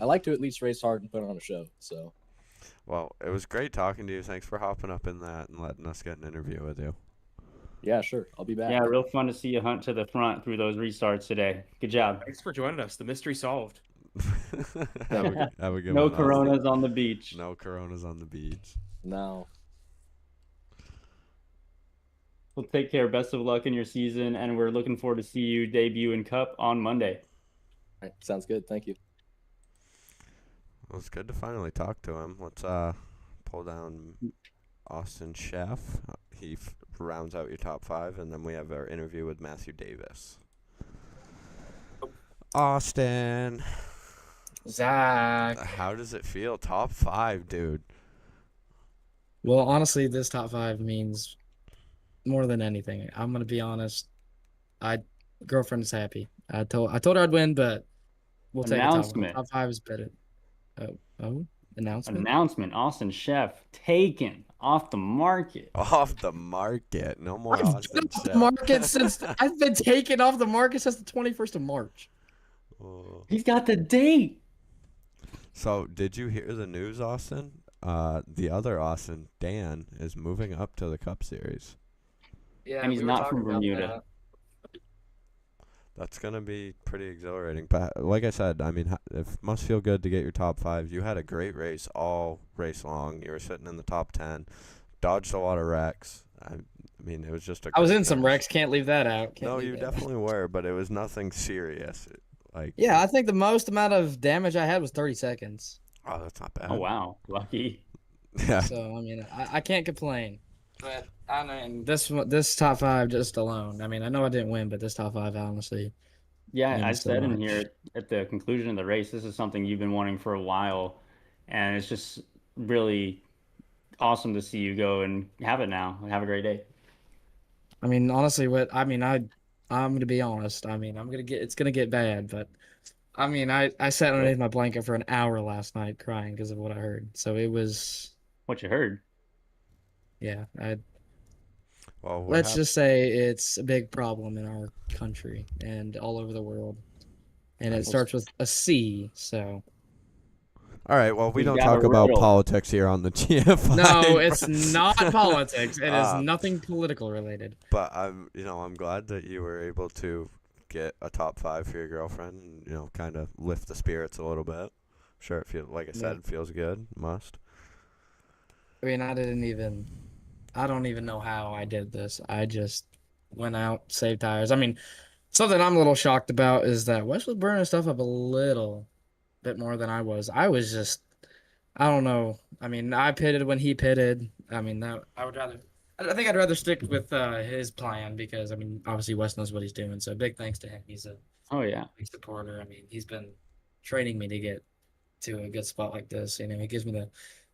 like to at least race hard and put on a show. So Well, it was great talking to you. Thanks for hopping up in that and letting us get an interview with you. yeah, sure, I'll be back. Yeah, real fun to see you hunt to the front through those restarts today. Good job. Thanks for joining us. The mystery solved. Have a good No one. Austin. coronas on the beach. No coronas on the beach. No. Well, take care. Best of luck in your season, and we're looking forward to see you debut in Cup on Monday. All right, sounds good. Thank you. Well, it's good to finally talk to him. Let's pull down Austin Chef. He rounds out your top 5, and then we have our interview with Matthew Davis. Austin, Zach. how does it feel? Top 5, dude. Well, honestly, this top 5 means more than anything. I'm gonna be honest. Girlfriend is happy. I told her I'd win, but we'll take a top 1. Announcement. Top 5 is better. Announcement. Announcement. Austin Chef taken off the market. Off the market. No more I've been Austin off the Chef. market since I've been taken off the market since the 21st of March. Oh. He's got the date. So, did you hear the news, Austin? The other Austin, Dan, is moving up to the Cup Series. Yeah, And he's not from Bermuda. That's going to be pretty exhilarating. But like I said, I mean, it must feel good to get your top 5. You had a great race all race long. You were sitting in the top 10. Dodged a lot of wrecks. I mean, it was just a I was great in some finish. wrecks. Can't leave that out. Can't No, leave you that out. definitely were, but it was nothing serious. Yeah, I think the most amount of damage I had was 30 seconds. Oh, that's not bad. Oh, wow. Lucky. Yeah. So, I mean, I can't complain. But, I mean, this top 5 just alone. I mean, I know I didn't win, but this top 5, honestly. Yeah, I means so said in much. here at the conclusion of the race, this is something you've been wanting for a while, and it's just really awesome to see you go and have it now. Have a great day. I mean, honestly, I'm gonna be honest. I mean, it's gonna get bad, but I mean, I sat underneath my blanket for an hour last night crying because of what I heard. So it was, What you heard? yeah. Well, Let's just say it's a big problem in our country and all over the world, and it starts with a C. So All right. Well, we We don't got talk a about riddle. politics here on the GFI. no, it's not politics. It is Um, nothing political related. But I'm glad that you were able to get a top 5 for your girlfriend and, kind of lift the spirits a little bit. I'm sure like I said, it feels good. Must. I mean, I don't even know how I did this. I just went out, saved tires. I mean, something I'm a little shocked about is that Wes was burning stuff up a little bit more than I was. I was just, I don't know. I mean, I pitted when he pitted. I mean, I think I'd rather stick with his plan because, I mean, obviously Wes knows what he's doing. So big thanks to him. He's a Oh, yeah. big supporter. I mean, he's been training me to get to a good spot like this. He gives me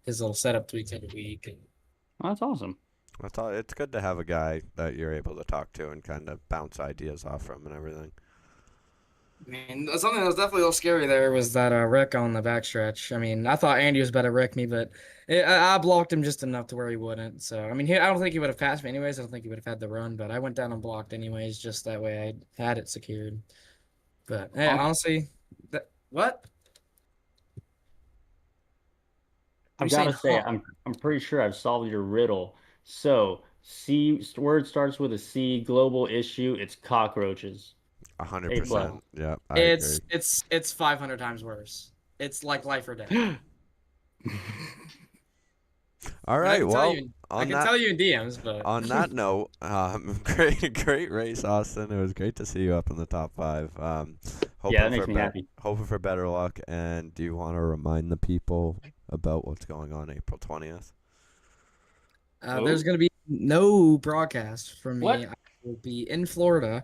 his little setup tweaks every week. And Well, that's awesome. It's good to have a guy that you're able to talk to and kind of bounce ideas off from and everything. I mean, something that was definitely a little scary there was that wreck on the backstretch. I mean, I thought Andy was about to wreck me, but I blocked him just enough to where he wouldn't. So, I mean, I don't think he would have passed me anyways. I don't think he would have had the run, but I went down and blocked anyways, just that way I had it secured. But, hey, honestly, what? I've You got to saying say, I'm pretty sure I've solved your riddle. So, word starts with a C, global issue, it's cockroaches. 100%. Yeah, I It's agree. it's 500 times worse. It's like life or death. All right. Well, I can tell you in DMs, but on that note, great race, Austin. It was great to see you up in the top 5. Yeah, that makes me happy. Hoping for better luck. And do you want to remind the people about what's going on April 20th? there's going to be no broadcast from me. What? I will be in Florida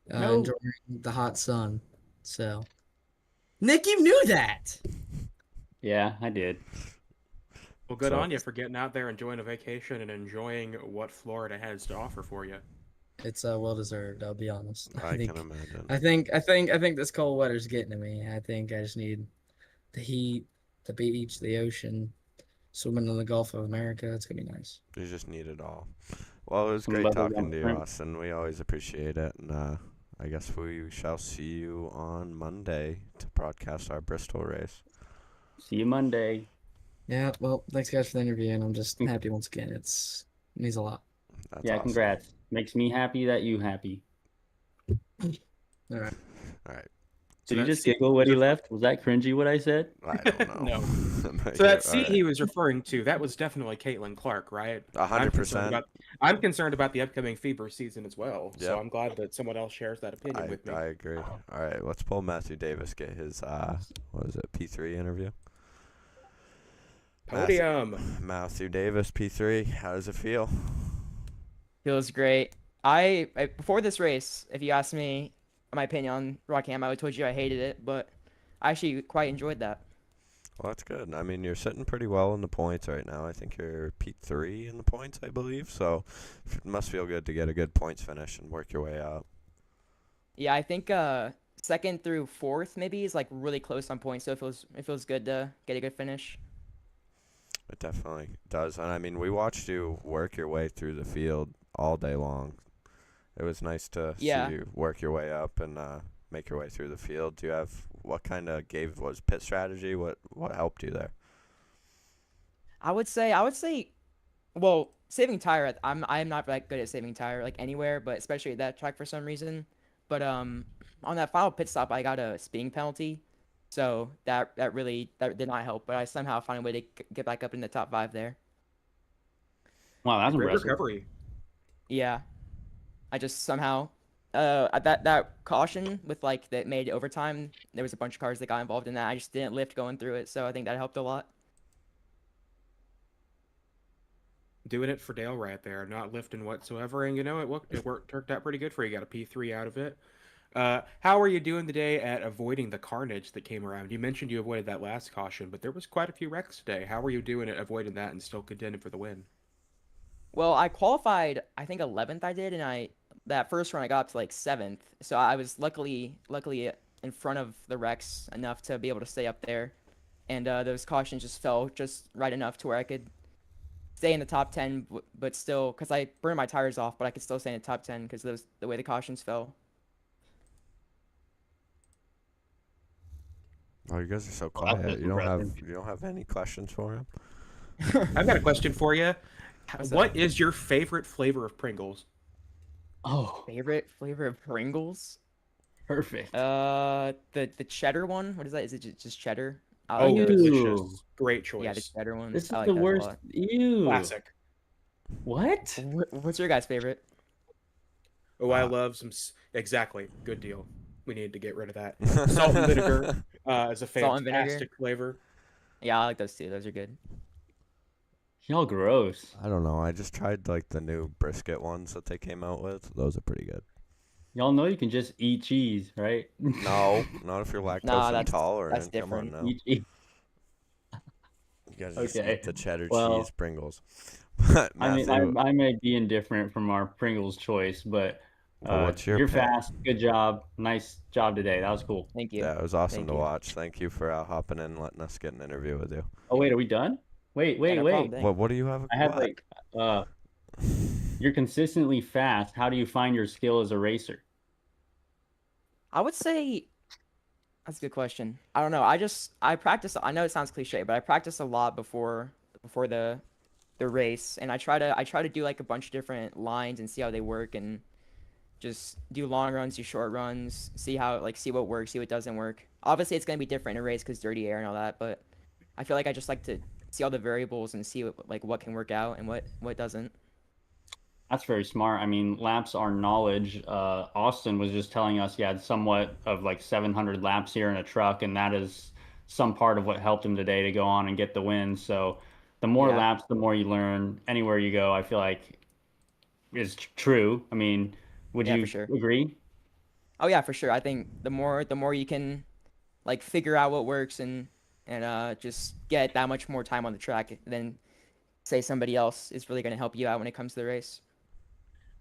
No. enjoying the hot sun. So, Nick, you knew that. Yeah, I did. Well, good So- on you for getting out there, enjoying a vacation, and enjoying what Florida has to offer for you. It's well deserved. I'll be honest. I can imagine. I think this cold weather's getting to me. I think I just need the heat, the beach, the ocean, swimming in the Gulf of America. It's gonna be nice. You just need it all. Well, it was Some great levels talking on to you, shrimp. Austin. We always appreciate it. And I guess we shall see you on Monday to broadcast our Bristol race. See you Monday. Yeah, well, thanks guys for the interview, and I'm just happy once again. It means a lot. That's Yeah, awesome. congrats. Makes me happy that you happy. All right. All right. So Did you that just C giggle when he left? Was that cringy what I said? I don't know. No. So that C All he was referring to, that was definitely Caitlin Clark, right? 100%. I'm concerned about the upcoming Fever season as well. So Yep. I'm glad that someone else shares that opinion with me. I agree. All right, let's pull Matthew Davis, get his what is it, P3 interview. Podium. Matthew Davis, P3. How does it feel? Feels great. I before this race, if you asked me my opinion on Rockham, I would have told you I hated it, but I actually quite enjoyed that. Well, that's good. I mean, you're sitting pretty well in the points right now. I think you're P3 in the points, I believe. So it must feel good to get a good points finish and work your way up. Yeah, I think second through fourth maybe is like really close on points, so it feels good to get a good finish. It definitely does. And I mean, we watched you work your way through the field all day long. It was nice to see you work your way up and make your way through the field. Do you have what kind of was pit strategy? What helped you there? I would say, well, saving tire. I'm not that good at saving tire like anywhere, but especially at that track for some reason. But on that final pit stop, I got a speeding penalty, so that did not help. But I somehow found a way to get back up in the top 5 there. Wow, that's Great impressive. recovery. Yeah, I just somehow that caution with like that made overtime. There was a bunch of cars that got involved in that. I just didn't lift going through it, so I think that helped a lot. Doing it for Dale right there, not lifting whatsoever, and it worked out pretty good for you. Got a P3 out of it. How are you doing today at avoiding the carnage that came around? You mentioned you avoided that last caution, but there was quite a few wrecks today. How are you doing at avoiding that and still contending for the win? Well, I qualified, I think 11th I did, and that first run I got up to like 7th. So I was luckily in front of the wrecks enough to be able to stay up there. And those cautions just fell just right enough to where I could stay in the top 10, but still, because I burned my tires off, but I could still stay in the top 10 because the way the cautions fell. Oh, you guys are so Well, that's quiet. impressive. You don't have any questions for him? I've got a question for you. What's What that? is your favorite flavor of Pringles? Oh, Favorite flavor of Pringles? perfect. The cheddar one. What is that? Is it just cheddar? I Oh, like those. Ew. delicious. Great choice. Yeah, the cheddar ones. This is I like the those a worst. lot. Ew. Classic. What? What's your guys' favorite? Oh, I love some. Exactly. Good deal. We need to get rid of that. Salt and vinegar is a Salt and vinegar? fantastic flavor. Yeah, I like those too. Those are good. Y'all gross. I don't know. I just tried like the new brisket ones that they came out with. Those are pretty good. Y'all know you can just eat cheese, right? No, not if you're lactose Nah, that's intolerant. Come different. on now. Eat cheese. You guys just Okay. eat the cheddar Well, cheese Pringles. But I mean, Matthew, I may be indifferent from our Pringles choice, but well, what's your you're pick? fast. Good job. Nice job today. That was cool. Thank you. Yeah, it was awesome Thank to you. watch. Thank you for hopping in and letting us get an interview with you. Oh wait, are we done? Wait. Yeah, no problem, thanks. Well, what do you have? I have what? like you're consistently fast. How do you find your skill as a racer? I would say that's a good question. I don't know. I practice. I know it sounds cliche, but I practice a lot before the race, and I try to do like a bunch of different lines and see how they work, and just do long runs, do short runs, see what works, see what doesn't work. Obviously, it's gonna be different in a race because dirty air and all that, but I feel like I just like to see all the variables and see what can work out and what doesn't. That's very smart. I mean, laps are knowledge. Austin was just telling us he had somewhat of like 700 laps here in a truck, and that is some part of what helped him today to go on and get the win. So the more Yeah. laps, the more you learn. Anywhere you go, I feel like is true. I mean, would Yeah, you for sure. agree? Oh yeah, for sure. I think the more you can like figure out what works and just get that much more time on the track than say somebody else is really going to help you out when it comes to the race.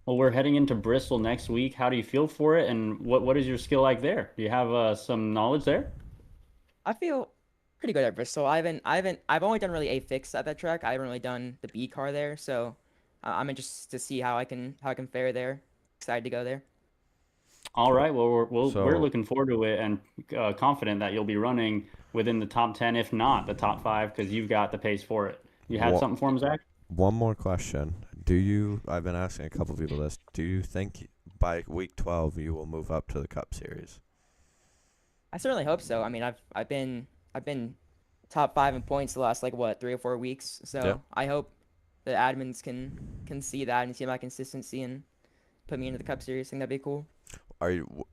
Well, we're heading into Bristol next week. How do you feel for it, and what is your skill like there? Do you have some knowledge there? I feel pretty good at Bristol. I've only done really a fix at that track. I haven't really done the B car there, so I'm interested to see how I can fare there. Excited to go there. All right. Well, we're So- looking forward to it and confident that you'll be running within the top 10, if not the top 5, because you've got the pace for it. You had Wha- something for him, Zach? One more question. I've been asking a couple people this. Do you think by week 12 you will move up to the Cup Series? I certainly hope so. I mean, I've been top 5 in points the last 3 or 4 weeks. So Yep. I hope the admins can see that and see my consistency and put me into the Cup Series. I think that'd be cool.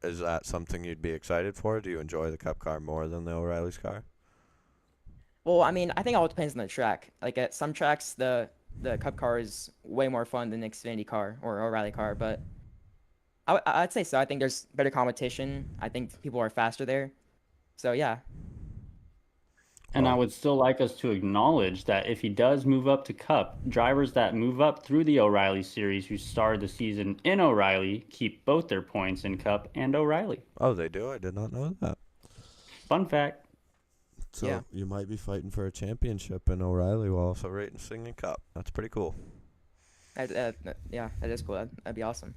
Is that something you'd be excited for? Do you enjoy the Cup car more than the O'Reilly's car? Well, I mean, I think it all depends on the track. Like at some tracks, the Cup car is way more fun than the Xfinity car or O'Reilly car, but I'd say so. I think there's better competition. I think people are faster there. So yeah. And I would still like us to acknowledge that if he does move up to Cup, drivers that move up through the O'Reilly series who started the season in O'Reilly keep both their points in Cup and O'Reilly. Oh, they do? I did not know that. Fun fact. So Yeah. you might be fighting for a championship in O'Reilly while also racing in Cup. That's pretty cool. Yeah, that is cool. That'd be awesome.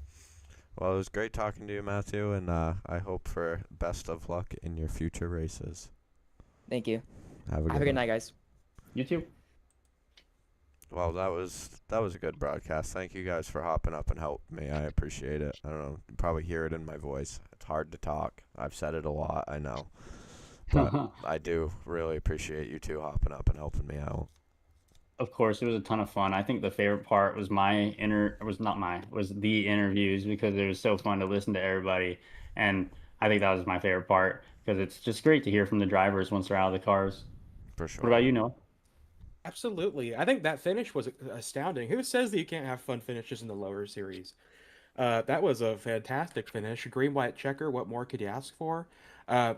Well, it was great talking to you, Matthew, and I hope for best of luck in your future races. Thank you. Have a Have a good night, guys. You too. Well, that was a good broadcast. Thank you guys for hopping up and helping me. I appreciate it. I don't know, you probably hear it in my voice. It's hard to talk. I've said it a lot, I know. But I do really appreciate you two hopping up and helping me out. Of course, it was a ton of fun. I think the favorite part was the interviews, because it was so fun to listen to everybody. And I think that was my favorite part, because it's just great to hear from the drivers once they're out of the cars. For sure. What about you, Noah? Absolutely. I think that finish was astounding. Who says that you can't have fun finishes in the lower series? That was a fantastic finish. Green, white checker. What more could you ask for?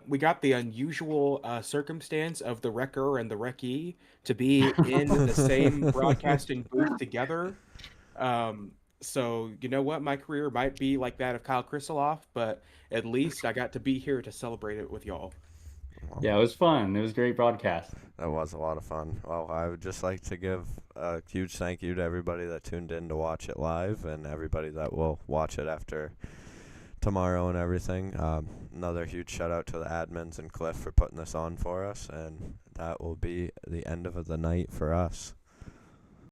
We got the unusual circumstance of the wrecker and the wreckee to be in the same broadcasting booth together. So you know what? My career might be like that of Kyle Krisaloff, but at least I got to be here to celebrate it with y'all. Yeah, it was fun. It was a great broadcast. That was a lot of fun. Well, I would just like to give a huge thank you to everybody that tuned in to watch it live and everybody that will watch it after tomorrow and everything. Another huge shout out to the admins and Cliff for putting this on for us, and that will be the end of the night for us.